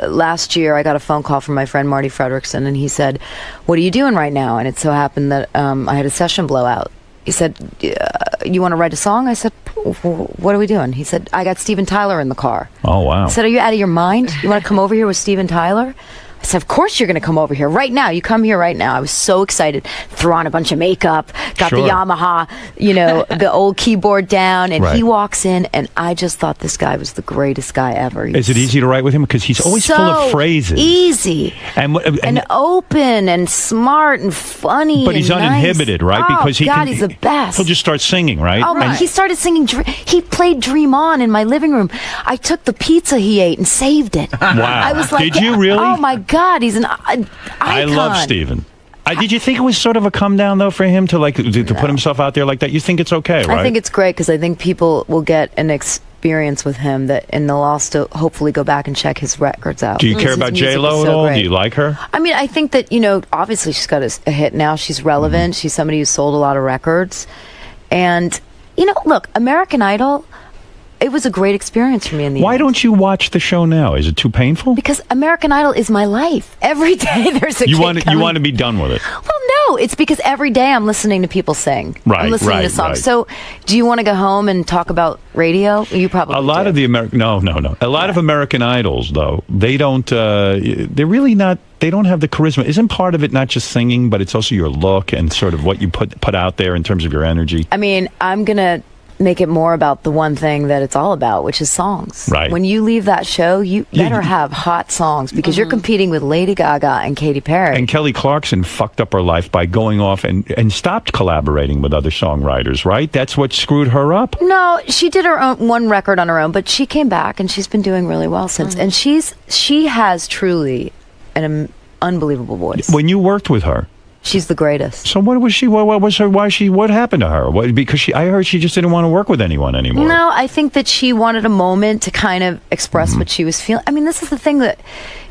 last year I got a phone call from my friend Marty Fredrickson, and he said, "What are you doing right now?" And it so happened that I had a session blowout. He said, "You want to write a song?" I said, "What are we doing?" He said, "I got Steven Tyler in the car." Oh, wow. I said, "Are you out of your mind? You want to come over here with Steven Tyler?" I said, "Of course you're going to come over here right now. You come here right now." I was so excited. Threw on a bunch of makeup, got the Yamaha, the old keyboard down, and he walks in, and I just thought this guy was the greatest guy ever. Is it easy to write with him? Because he's always so full of phrases. Easy. And open and smart and funny. But he's and nice. uninhibited, right? Oh, Because he's the best. He'll just start singing, right? Oh my! He started singing. He played "Dream On" in my living room. I took the pizza he ate and saved it. Wow! I was like, did you really? Oh my God! He's an icon. I love Steven. Did you think it was sort of a come down though for him to put himself out there like that? You think it's okay, right? I think it's great because I think people will get an experience with him and they'll also hopefully go back and check his records out. Do you care about J-Lo at all? Do you like her? I mean, I think that obviously she's got a hit now. She's relevant. She's somebody who sold a lot of records, and look, American Idol. It was a great experience for me in the end. Why don't you watch the show now? Is it too painful? Because American Idol is my life. Every day there's a you want to be done with it. Well, no, it's because every day I'm listening to people sing. Right, I'm listening to songs. Right. So, do you want to go home and talk about radio? You probably a lot do. of the American no. A lot of American Idols though, they don't they're really not they don't have the charisma. Isn't part of it not just singing, but it's also your look and sort of what you put out there in terms of your energy? I mean, I'm going to make it more about the one thing that it's all about, which is songs. Right. When you leave that show, you better have hot songs because you're competing with Lady Gaga and Katy Perry. And Kelly Clarkson fucked up her life by going off and stopped collaborating with other songwriters, right? That's what screwed her up? No, she did her own one record on her own, but she came back and she's been doing really well since. And she has truly an unbelievable voice. When you worked with her, she's the greatest. So what was she? What was her? What happened to her? Because I heard she just didn't want to work with anyone anymore. No, I think that she wanted a moment to kind of express what she was feeling. I mean, this is the thing that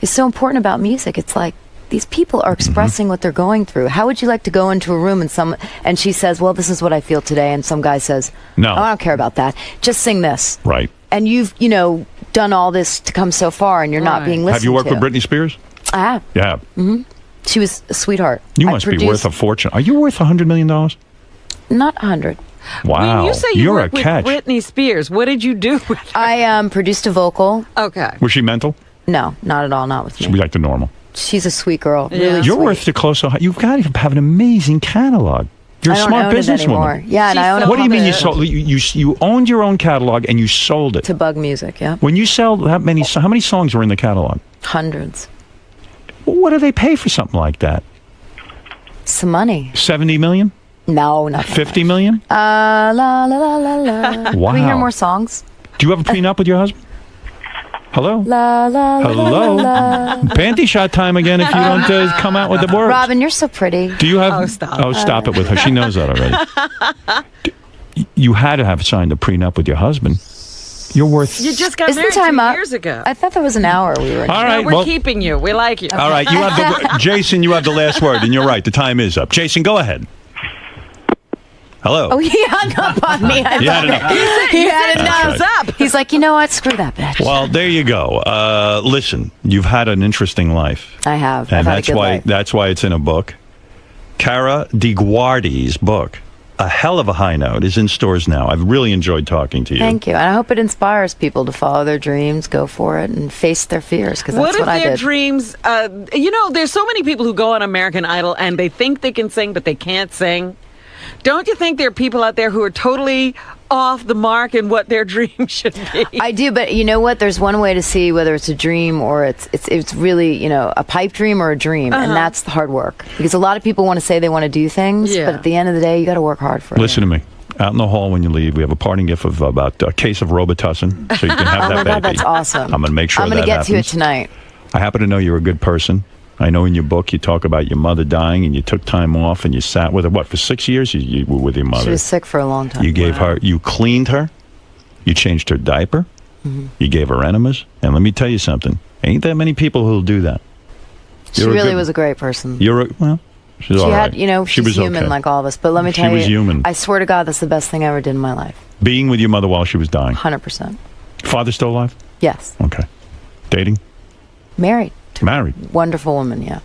is so important about music. It's like these people are expressing what they're going through. How would you like to go into a room and she says, "Well, this is what I feel today," and some guy says, "No, I don't care about that. Just sing this." Right. And you've done all this to come so far, and you're not being listened to. Have you worked with Britney Spears? I have. Yeah. Mm-hmm. She was a sweetheart. You must be worth a fortune. Are you worth $100 million? Not 100. Wow. When you say you worked with Britney Spears, what did you do with her? I produced a vocal. Okay. Was she mental? No, not at all. Not with me. She was like the normal. She's a sweet girl. Yeah. Really You're sweet. worth the close to. You've got to have an amazing catalog. You're a smart businesswoman. Yeah, and I own a What do you mean you sold? You owned your own catalog and you sold it to Bug Music? Yeah. When you sell that many, how many songs were in the catalog? Hundreds. What do they pay for something like that? Some money. 70 million? No, not 50 million? La la la la la. Wow. Can we hear more songs? Do you have a prenup with your husband? Hello? La la Hello? la la. Panty shot time again if you don't come out with the words. Robin, you're so pretty. Do you have? Oh, stop. Oh, stop it with her. She knows that already. You had to have signed a prenup with your husband. You're worth. You just got Isn't married time 2 up? years ago. I thought that was an hour we were in. All right. No, we're keeping you. We like you. All right. You have the Jason. You have the last word, and you're right. The time is up. Jason, go ahead. Hello. Oh, he hung up on me. He had enough. He had enough. That's Up. He's like, you know what? Screw that bitch. Well, there you go. Listen, you've had an interesting life. I have. And I've had a that's good why life. that's why it's in a book. Cara DiGuardi's book, A Hell of a High Note, is in stores now. I've really enjoyed talking to you. Thank you. And I hope it inspires people to follow their dreams, go for it, and face their fears, because What that's if what I their did. dreams, there's so many people who go on American Idol and they think they can sing, but they can't sing. Don't you think there are people out there who are totally off the mark in what their dream should be? I do, but you know what? There's one way to see whether it's a dream or it's really, a pipe dream or a dream, and that's the hard work. Because a lot of people want to say they want to do things, Yeah. but at the end of the day, you got to work hard for it. Listen to me. Out in the hall when you leave, we have a parting gift of about a case of Robitussin, so you can have Oh that my baby. God, that's awesome. I'm going to make sure I'm going that to get to it happens. tonight. I happen to know you're a good person. I know in your book you talk about your mother dying, and you took time off, and you sat with her. What, for 6 years you were with your mother? She was sick for a long time. You gave her, you cleaned her, you changed her diaper, you gave her enemas, and let me tell you something. Ain't that many people who'll do that. She really was a great person. Well, she's all had, right. you know, she she's was human okay. like all of us. But let me She tell you, was human. I swear to God, that's the best thing I ever did in my life. Being with your mother while she was dying. 100%. Father still alive? Yes. Okay. Dating? Married. Married. Wonderful woman, yeah.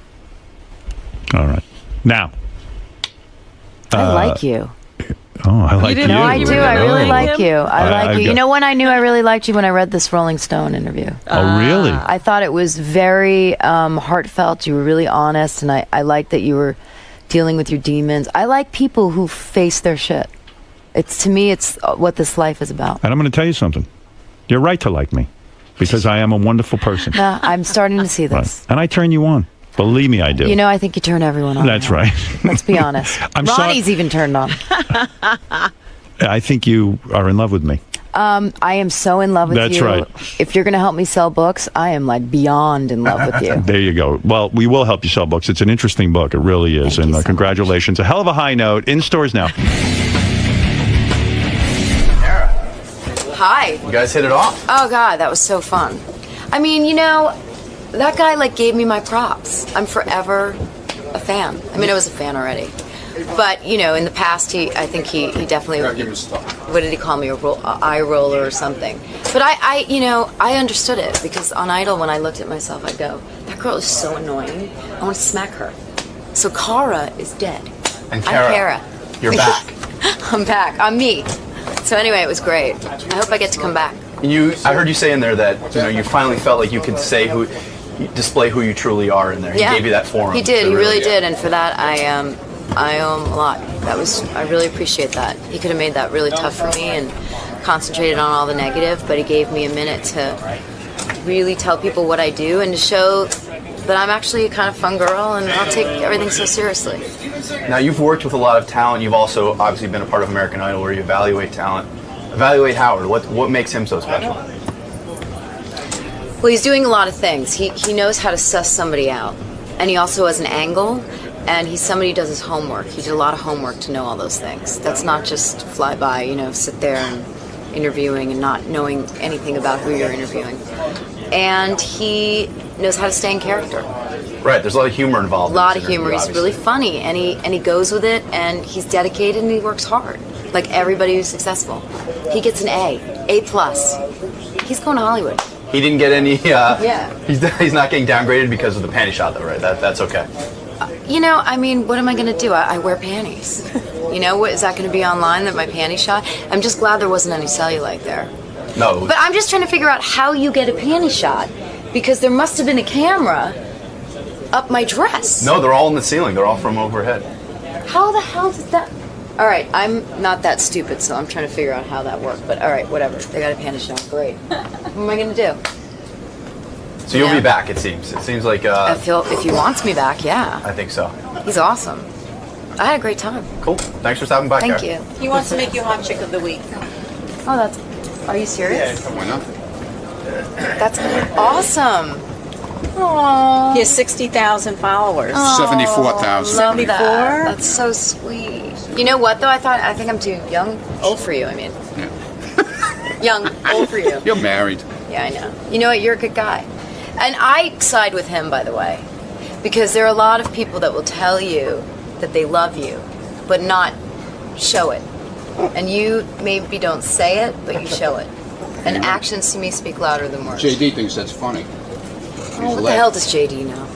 All right. Now. I like you. Oh, I like you. No, I do. I really like you. I like you. got- You know when I knew I really liked you? When I read this Rolling Stone interview. Oh, really? I thought it was very heartfelt. You were really honest, and I liked that you were dealing with your demons. I like people who face their shit. To me, it's what this life is about. And I'm going to tell you something. You're right to like me because I am a wonderful person. Nah, I'm starting to see this. Right. And I turn you on. Believe me, I do. You know, I think you turn everyone on. That's right. Let's be honest. Ronnie's even turned on. I think you are in love with me. I am so in love with you. That's right. If you're going to help me sell books, I am like beyond in love with you. There you go. Well, we will help you sell books. It's an interesting book. It really is. And congratulations. A hell of a high note. In stores now. Hi. You guys hit it off. Oh God, that was so fun. I mean, you know, that guy like gave me my props. I'm forever a fan. I mean, I was a fan already, but you know, in the past, I think he definitely. What did he call me? A eye roller or something? But I understood it because on Idol, when I looked at myself, I'd go, that girl is so annoying. I want to smack her. So Cara is dead. And I'm Cara. You're back. I'm back. I'm me. So anyway, it was great. I hope I get to come back. I heard you say in there that you finally felt like you could display who you truly are in there. He gave you that forum. He did. He really did, and for that, I owe him a lot. I really appreciate that. He could have made that really tough for me and concentrated on all the negative, but he gave me a minute to really tell people what I do and to show that I'm actually a kind of fun girl and I'll take everything so seriously. Now, you've worked with a lot of talent. You've also obviously been a part of American Idol where you evaluate talent. Evaluate Howard. What makes him so special? Well, he's doing a lot of things. He knows how to suss somebody out, and he also has an angle, and he's somebody who does his homework. He did a lot of homework to know all those things. That's not just fly by, sit there and interviewing and not knowing anything about who you're interviewing. And he knows how to stay in character. Right, there's a lot of humor involved. A lot of humor. He's really funny, and he goes with it, and he's dedicated, and he works hard, like everybody who's successful. He gets an A+. He's going to Hollywood. He didn't get any. Yeah. He's not getting downgraded because of the panty shot, though, right? That's okay. I mean, what am I going to do? I wear panties. What is that going to be online that my panty shot? I'm just glad there wasn't any cellulite there. No. But I'm just trying to figure out how you get a panty shot because there must have been a camera up my dress. No, they're all in the ceiling. They're all from overhead. How the hell did that? All right, I'm not that stupid, so I'm trying to figure out how that worked. But all right, whatever. They got a panty shot. Great. What am I going to do? So you'll be back, it seems. It seems like... if he wants me back, yeah. I think so. He's awesome. I had a great time. Cool. Thanks for stopping by, Thank Kara. you. He wants to make you hot chick of the week. Oh, that's... Are you serious? Why not? That's awesome. Aww. He has 60,000 followers. 74,000. Love that. That's so sweet. You know what, though? I think I'm too old for you, I mean. Young, old for you. You're married. Yeah, I know. You know what? You're a good guy. And I side with him, by the way, because there are a lot of people that will tell you that they love you, but not show it. And you maybe don't say it, but you show it. And actions to me speak louder than words. JD thinks that's funny. Oh, what the hell does JD know?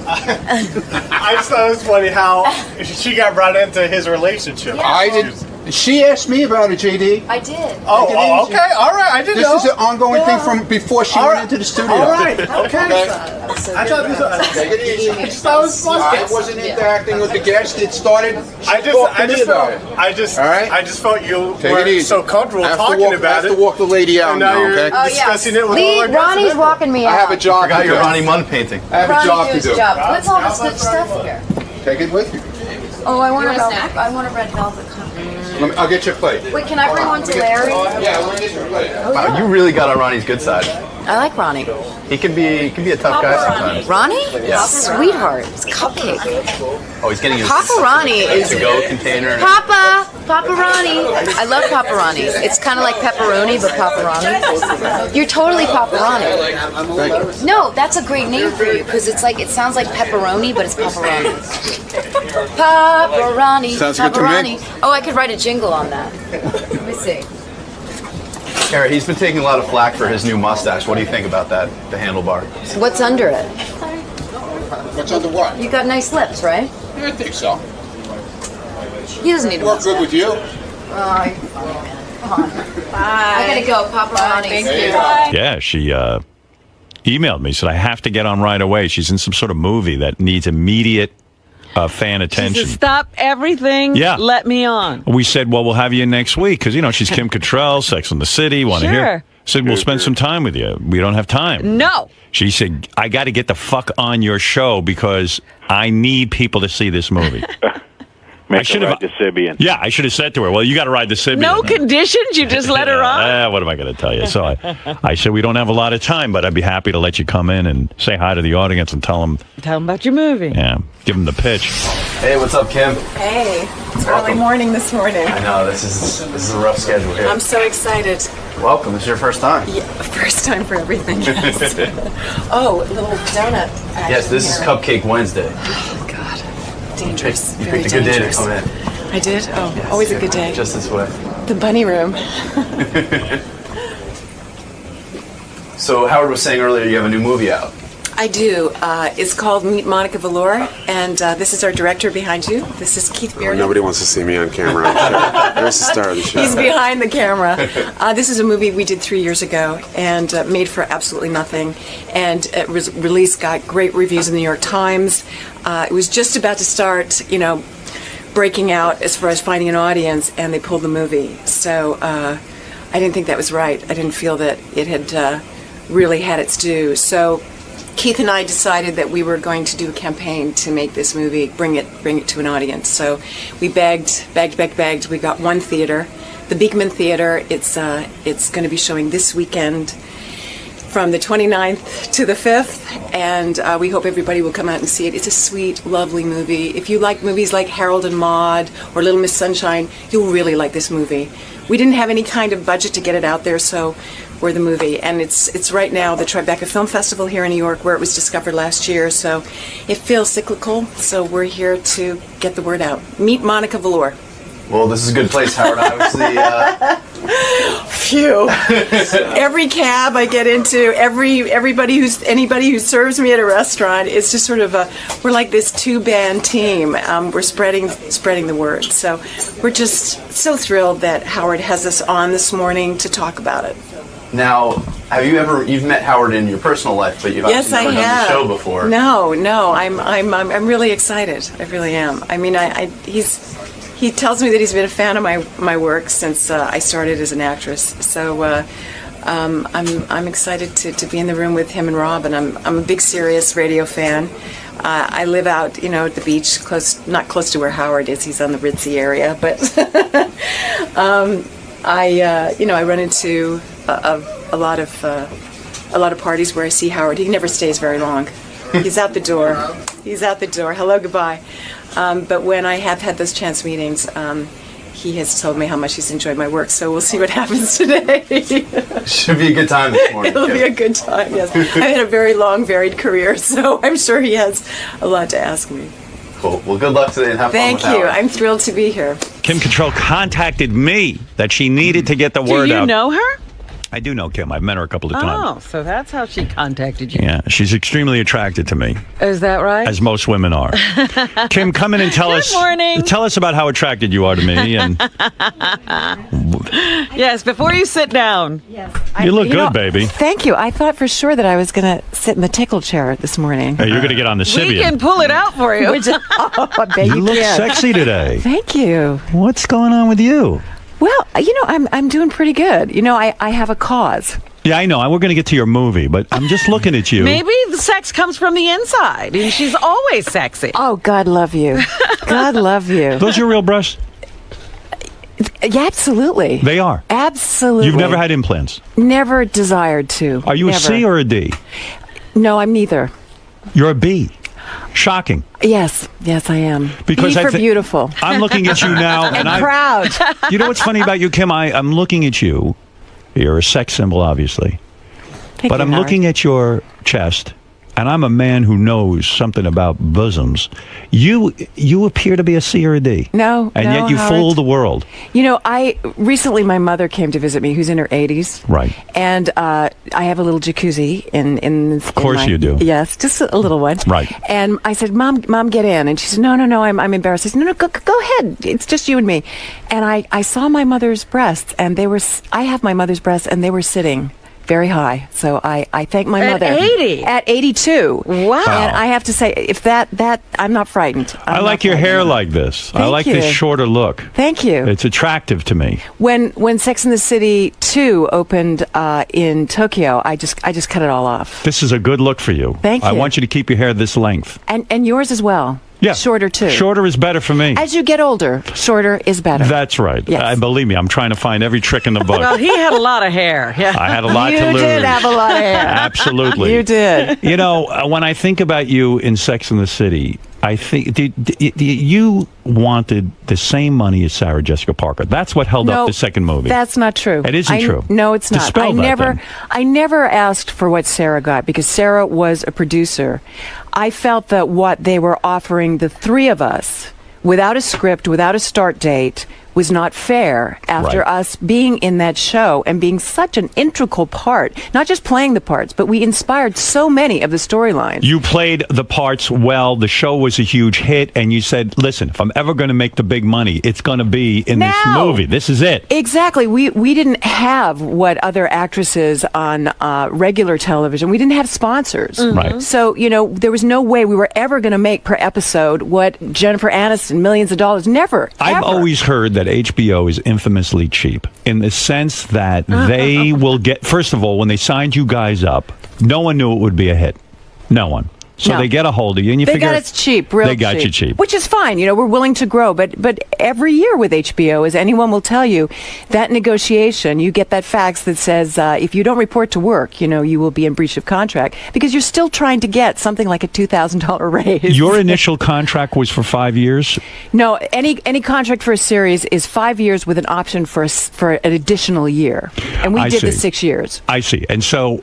I just thought it was funny how she got brought into his relationship. Yeah. I did. She asked me about it, JD. I did. Oh, okay, all right. I didn't know. This is an ongoing thing from before she went into the studio. All right, okay. I thought this was. Take it easy. I just thought it was funny. I wasn't interacting with the guest. It started. I just felt you weren't so comfortable talking about it. I have to walk the lady out And now now, you're okay? discussing it with all our guests. Ronnie's walking me out. I have a job Forgot to your do. Ronnie Mund painting. I have a job to do. What's all this good stuff here? Take it with you. Oh, I want a red velvet cup. I'll get your plate. Wait, can I bring one to Larry? Yeah, let me get your plate. Wow, you really got on Ronnie's good side. I like Ronnie. He can be a tough guy sometimes. Ronnie? Yeah. Sweetheart. It's cupcake. Oh, he's getting his Papa Ronnie is to-go container. Papa Ronnie. I love Papa Ronnie. It's kind of like pepperoni, but Papa Ronnie. You're totally Papa Ronnie. No, that's a great name for you because it's like it sounds like pepperoni, but it's Papa Ronnie. Papa Ronnie. Sounds Papa good to me. Ronnie. Oh, I could write a jingle on that. Let me see. Kara, he's been taking a lot of flack for his new mustache. What do you think about that, the handlebar? What's under it? What's under what? You got nice lips, right? I think so. He doesn't need a Work good with you? Come on. Bye. I gotta go, Papa Ronnie. Thank you. Yeah, she emailed me, said I have to get on right away. She's in some sort of movie that needs immediate fan She attention. said, stop everything. Yeah. Let me on. We said, well, we'll have you in next week because, she's Kim Cattrall, Sex and the City. Want to hear? Sure. Said, we'll spend some time with you. We don't have time. No. She said, I got to get the fuck on your show because I need people to see this movie. I should have the Sibian. Yeah, I should have said to her, well, you got to ride the Sibian. No conditions. You just let her on. What am I going to tell you? So I said, we don't have a lot of time, but I'd be happy to let you come in and say hi to the audience and tell them. Tell them about your movie. Yeah, give them the pitch. Hey, what's up, Kim? Hey, it's early morning this morning. I know this is a rough schedule here. I'm so excited. Welcome. This is your first time. Yeah, first time for everything. Yes. Oh, a little donut. Yes, this is Cupcake Wednesday. Dangerous. You Very picked a good day to dangerous. come in. I did? Oh, always a good day. Just this way. The bunny room. So Howard was saying earlier you have a new movie out. I do. It's called Meet Monica Valor, and this is our director behind you. This is Keith Bearden. Nobody wants to see me on camera. There's the star of the show. He's behind the camera. This is a movie we did 3 years ago and made for absolutely nothing. And it was released, got great reviews in the New York Times. It was just about to start, breaking out as far as finding an audience, and they pulled the movie. So I didn't think that was right. I didn't feel that it had really had its due. So Keith and I decided that we were going to do a campaign to make this movie, bring it to an audience. So we begged. We got one theater, the Beekman Theater. It's going to be showing this weekend from the 29th to the 5th, and we hope everybody will come out and see it. It's a sweet, lovely movie. If you like movies like Harold and Maude or Little Miss Sunshine, you'll really like this movie. We didn't have any kind of budget to get it out there, so we're the movie. And it's right now the Tribeca Film Festival here in New York, where it was discovered last year, so it feels cyclical, so we're here to get the word out. Meet Monica Valor. Well, this is a good place, Howard. Obviously, Phew. Every cab I get into, anybody who serves me at a restaurant, it's just sort of we're like this 2-band team. We're spreading the word. So we're just so thrilled that Howard has us on this morning to talk about it. now, have you've met Howard in your personal life, but you've Yes, obviously never I done have. the show before. No, I'm really excited. I really am. I mean, he tells me that he's been a fan of my work since I started as an actress. So I'm excited to be in the room with him and Rob, and I'm a big Sirius radio fan. I live out, at the beach, not close to where Howard is. He's on the Ritzy area, but I run into a lot of parties where I see Howard. He never stays very long. He's out the door. Hello, goodbye. But when I have had those chance meetings, he has told me how much he's enjoyed my work. So we'll see what happens today. Should be a good time this morning. It'll be a good time. Yes, I've had a very long, varied career, so I'm sure he has a lot to ask me. Cool. Well, good luck today and have Thank fun with you. Howard. I'm thrilled to be here. Kim Cattrall contacted me that she needed to get the word Do you out. know her? I do know Kim. I've met her a couple of times. Oh, so that's how she contacted you. Yeah, she's extremely attracted to me, Is that right? as most women are. Kim, come in and tell us. Good morning. Tell us about how attracted you are to me. And Yes, before you sit down. Yes. you look good, baby. Thank you. I thought for sure that I was going to sit in the tickle chair this morning. Hey, you're going to get on the We Sibian. can pull it out for you. I bet You look can. sexy today. Thank you. What's going on with you? Well, I'm doing pretty good. I have a cause. Yeah, I know. We're going to get to your movie, but I'm just looking at you. Maybe the sex comes from the inside, and she's always sexy. Oh, God love you. God love you. Those your real breasts? Yeah, absolutely. They are. Absolutely. You've never had implants. Never desired to. Are you Never. a C or a D? No, I'm neither. You're a B. Shocking. Yes, I am. Because B I for thi- beautiful. I'm looking at you now, and I'm proud. You know what's funny about you, Kim? I'm looking at you. You're a sex symbol, obviously. Thank But you, I'm Howard. looking at your chest, and I'm a man who knows something about bosoms. You appear to be a C or a D. No, And no, yet you Howard. fool the world. You know, recently my mother came to visit me, who's in her 80s. Right. And I have a little jacuzzi in Of course my- you do. Yes, just a little one. Right. And I said, Mom, get in. And she said, No, I'm embarrassed. I said, No, go ahead. It's just you and me. And I saw my mother's breasts, and I have my mother's breasts, and they were sitting very high. So I thank my At mother. 80? At 82. Wow. And I have to say, if that I'm not frightened. I like your hair like this. I Thank like you. this shorter look. Thank you. It's attractive to me. When Sex and the City 2 opened in Tokyo, I just cut it all off. This is a good look for you. Thank I you. want you to keep your hair this length. And yours as well. Yeah. Shorter too. Shorter is better for me. As you get older, shorter is better. That's right. Yes. Believe me, I'm trying to find every trick in the book. Well, he had a lot of hair. Yeah. I had a lot to lose. You did have a lot of hair. Absolutely. You did. You know, when I think about you in Sex and the City, I think you wanted the same money as Sarah Jessica Parker. That's what held up the second movie. That's not true. It isn't true. No, it's not. Dispel that, then. I never asked for what Sarah got because Sarah was a producer. I felt that what they were offering the three of us, without a script, without a start date, was not fair after Right. us being in that show and being such an integral part, not just playing the parts, but we inspired so many of the storylines. You played the parts well. The show was a huge hit, and you said, listen, if I'm ever going to make the big money, it's going to be in this Now. movie. This is it. Exactly. We didn't have what other actresses on regular television. We didn't have sponsors. Right. So, there was no way we were ever going to make per episode what Jennifer Aniston, millions of dollars. Never. I've ever. always heard that HBO is infamously cheap in the sense that they will get, first of all, when they signed you guys up, no one knew it would be a hit. No one. So No. they get a hold of you, and you They figure got us cheap, real they got you cheap. which is fine. We're willing to grow, but every year with HBO, as anyone will tell you, that negotiation, you get that fax that says if you don't report to work, you will be in breach of contract because you're still trying to get something like a $2,000 raise. Your initial contract was for 5 years. No, any contract for a series is 5 years with an option for an additional year, and we I did the see. 6 years. I see. And so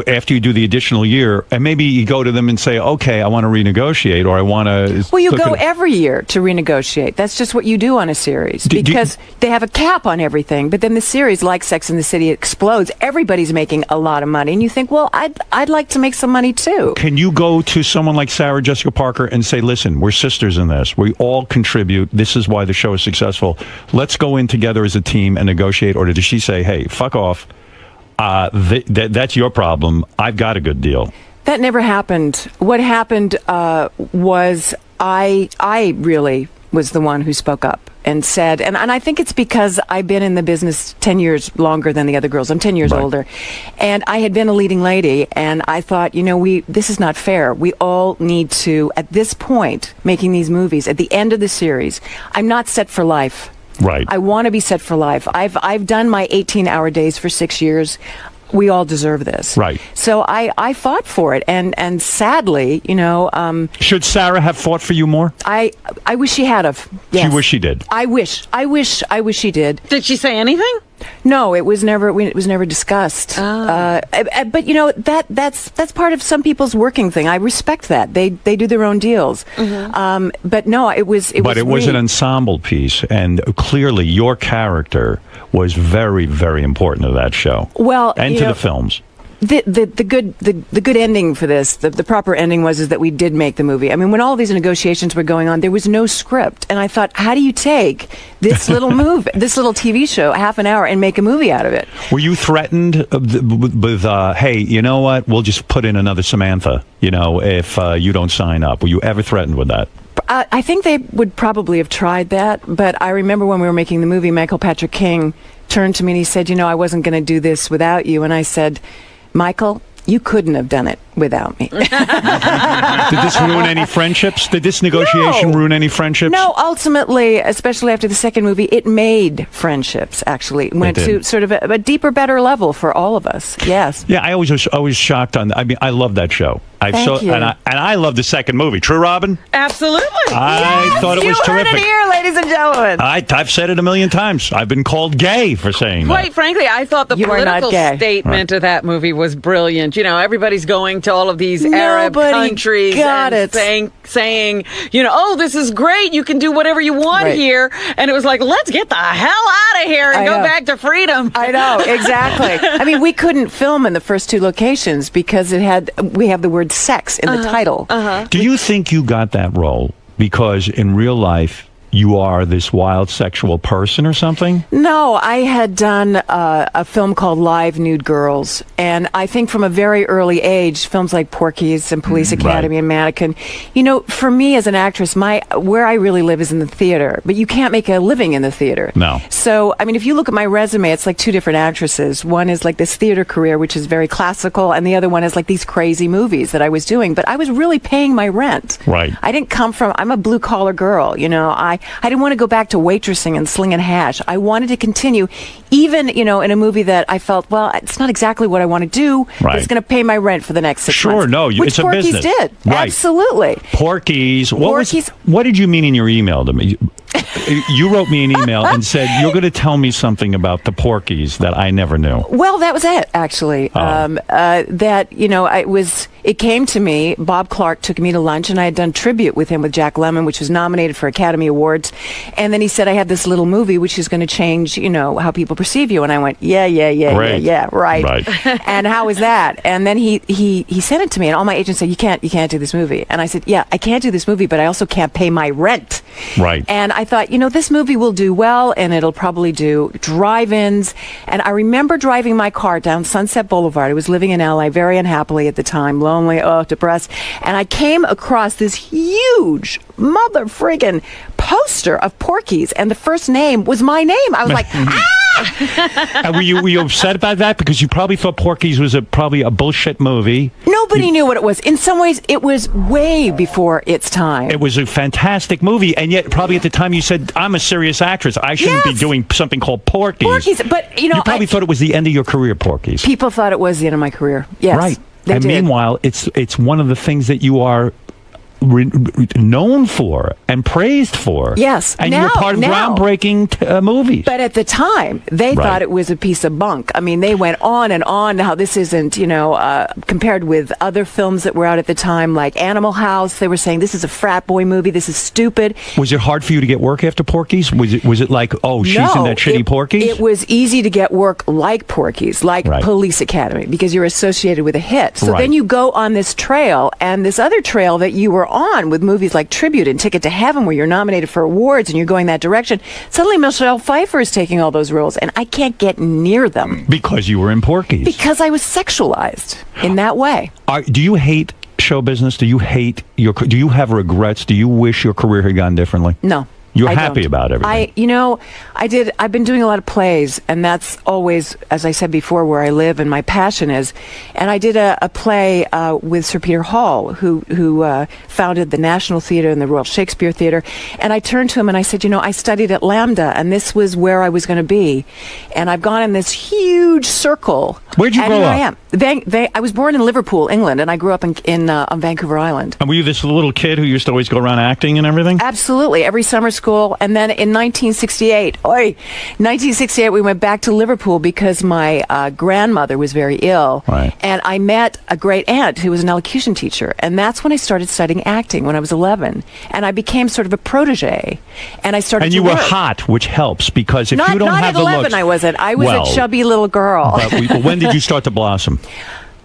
after you do the additional year, and maybe you go to them and say, okay, I want to renegotiate, or I want to. Well, you go every year to renegotiate. That's just what you do on a series because they have a cap on everything. But then the series, like Sex and the City, explodes. Everybody's making a lot of money, and you think, well, I'd like to make some money too. Can you go to someone like Sarah Jessica Parker and say, listen, we're sisters in this. We all contribute. This is why the show is successful. Let's go in together as a team and negotiate. Or does she say, hey, fuck off. That's your problem. I've got a good deal. That never happened. What happened was I really was the one who spoke up and said, and I think it's because I've been in the business 10 years longer than the other girls. I'm 10 years older. And I had been a leading lady, and I thought, this is not fair. We all need to, at this point, making these movies, at the end of the series, I'm not set for life. Right. I want to be set for life. I've done my 18-hour days for 6 years. We all deserve this. Right. So I fought for it, and sadly, should Sarah have fought for you more? I wish she had of. Yes. She wish she did. I wish she did. Did she say anything? No, it was never discussed. But that's part of some people's working thing. I respect that. They do their own deals. But no, it was. But it was me. an ensemble piece, and clearly your character was very, very important to that show. Well, and to the films. The good ending for this, the proper ending is that we did make the movie. I mean, when all these negotiations were going on, there was no script, and I thought, how do you take this little this little TV show, half an hour, and make a movie out of it? Were you threatened with hey, you know what? We'll just put in another Samantha, if you don't sign up. Were you ever threatened with that? I think they would probably have tried that, but I remember when we were making the movie, Michael Patrick King turned to me and he said, I wasn't going to do this without you. And I said, Michael, you couldn't have done it. without me. Did this ruin any friendships? Did this negotiation ruin any friendships? No, ultimately, especially after the second movie, it made friendships, actually. It went to sort of a deeper, better level for all of us. Yes. Yeah, I was always shocked on. I mean, I love that show. Thank you. And I love the second movie. True, Robin? Absolutely. I thought it was terrific. You heard it here, ladies and gentlemen. I've said it a million times. I've been called gay for saying that. Quite frankly, I thought the You are not political gay. statement of that movie was brilliant. You know, everybody's going to all of these Arab Nobody countries got and saying, you know, oh, this is great. You can do whatever you want here. And it was like, let's get the hell out of here and go back to freedom. I know, exactly. I mean, we couldn't film in the first two locations because we have the word sex in the title. Do you think you got that role because in real life you are this wild sexual person or something? No, I had done a film called Live Nude Girls, and I think from a very early age, films like Porky's and Police Academy and Mannequin, you know, for me as an actress, where I really live is in the theater, but you can't make a living in the theater. No. So, I mean, if you look at my resume, it's like two different actresses. One is like this theater career, which is very classical, and the other one is like these crazy movies that I was doing, but I was really paying my rent. Right. I didn't come from, I'm a blue collar girl, you know, I didn't want to go back to waitressing and slinging hash. I wanted to continue, even, you know, in a movie that I felt, well, it's not exactly what I want to do, but it's going to pay my rent for the next 6 months. Sure, no, which it's a Porky's business. did. Right. Absolutely. Porky's. What did you mean in your email to me? You wrote me an email and said, you're going to tell me something about the Porky's that I never knew. Well, that was it, actually. That, you know, it came to me, Bob Clark took me to lunch, and I had done tribute with him with Jack Lemmon, which was nominated for Academy Awards. And then he said, I have this little movie which is going to change, you know, how people perceive you. And I went, yeah, right. And how is that? And then he sent it to me, and all my agents said, you can't do this movie. And I said, yeah, I can't do this movie, but I also can't pay my rent. Right. And I thought, you know, this movie will do well, and it'll probably do drive-ins. And I remember driving my car down Sunset Boulevard. I was living in LA very unhappily at the time, lonely, depressed. And I came across this huge mother friggin' poster of Porky's, and the first name was my name. I was like, Were you upset about that? Because you probably thought Porky's was probably a bullshit movie. Nobody knew what it was. In some ways, it was way before its time. It was a fantastic movie, and yet probably at the time you said, I'm a serious actress. I shouldn't be doing something called Porky's. Porky's, but, you know, you probably thought it was the end of your career, Porky's. People thought it was the end of my career. Yes. Right. They and did. meanwhile, it's one of the things that you are known for and praised for. Yes. And you were part of groundbreaking movies. But at the time, they thought it was a piece of bunk. I mean, they went on and on how this isn't, you know, compared with other films that were out at the time, like Animal House. They were saying, this is a frat boy movie. This is stupid. Was it hard for you to get work after Porky's? Was it like, oh, she's in that shitty Porky's? It was easy to get work like Porky's, like Police Academy, because you're associated with a hit. So then you go on this trail, and this other trail that you were on with movies like Tribute and Ticket to Heaven, where you're nominated for awards and you're going that direction. Suddenly Michelle Pfeiffer is taking all those roles, and I can't get near them. Because you were in Porky's. Because I was sexualized in that way. Do you hate show business? Do you hate do you have regrets? Do you wish your career had gone differently? No. You're happy about everything. I've been doing a lot of plays, and that's always, as I said before, where I live and my passion is. And I did a play with Sir Peter Hall, who founded the National Theatre and the Royal Shakespeare Theatre. And I turned to him and I said, you know, I studied at Lambda, and this was where I was going to be. And I've gone in this huge circle. Where'd you grow up? I am. I was born in Liverpool, England, and I grew up on Vancouver Island. And were you this little kid who used to always go around acting and everything? Absolutely. Every summer school. And then in 1968, we went back to Liverpool because my grandmother was very ill. Right. And I met a great aunt who was an elocution teacher. And that's when I started studying acting when I was 11. And I became sort of a protege. And I started And you were hot, which helps, because if you don't have the looks... Not at 11 I wasn't. I was a chubby little girl. But when did you start to blossom?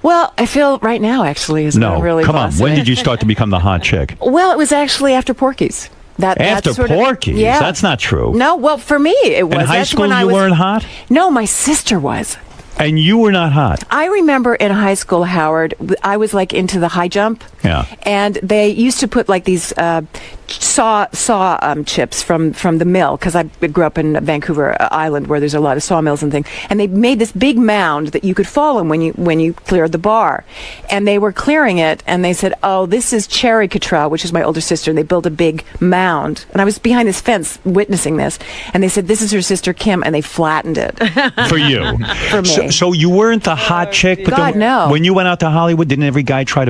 Well, I feel right now, actually, is really come on. blossoming. When did you start to become the hot chick? Well, it was actually after Porky's. After Porky's? That's not true. No, well, for me, it was. In high school, you weren't hot? No, my sister was. And you were not hot. I remember in high school, Howard, I was like into the high jump. Yeah. And they used to put like these saw chips from the mill, because I grew up in Vancouver Island where there's a lot of sawmills and things. And they made this big mound that you could fall in when you cleared the bar. And they were clearing it, and they said, "Oh, this is Cherry Cottrell," which is my older sister. And they built a big mound. And I was behind this fence witnessing this. And they said, "This is her sister Kim," and they flattened it. For you. For me. So you weren't the hot chick? But God, no. When you went out to Hollywood, didn't every guy try to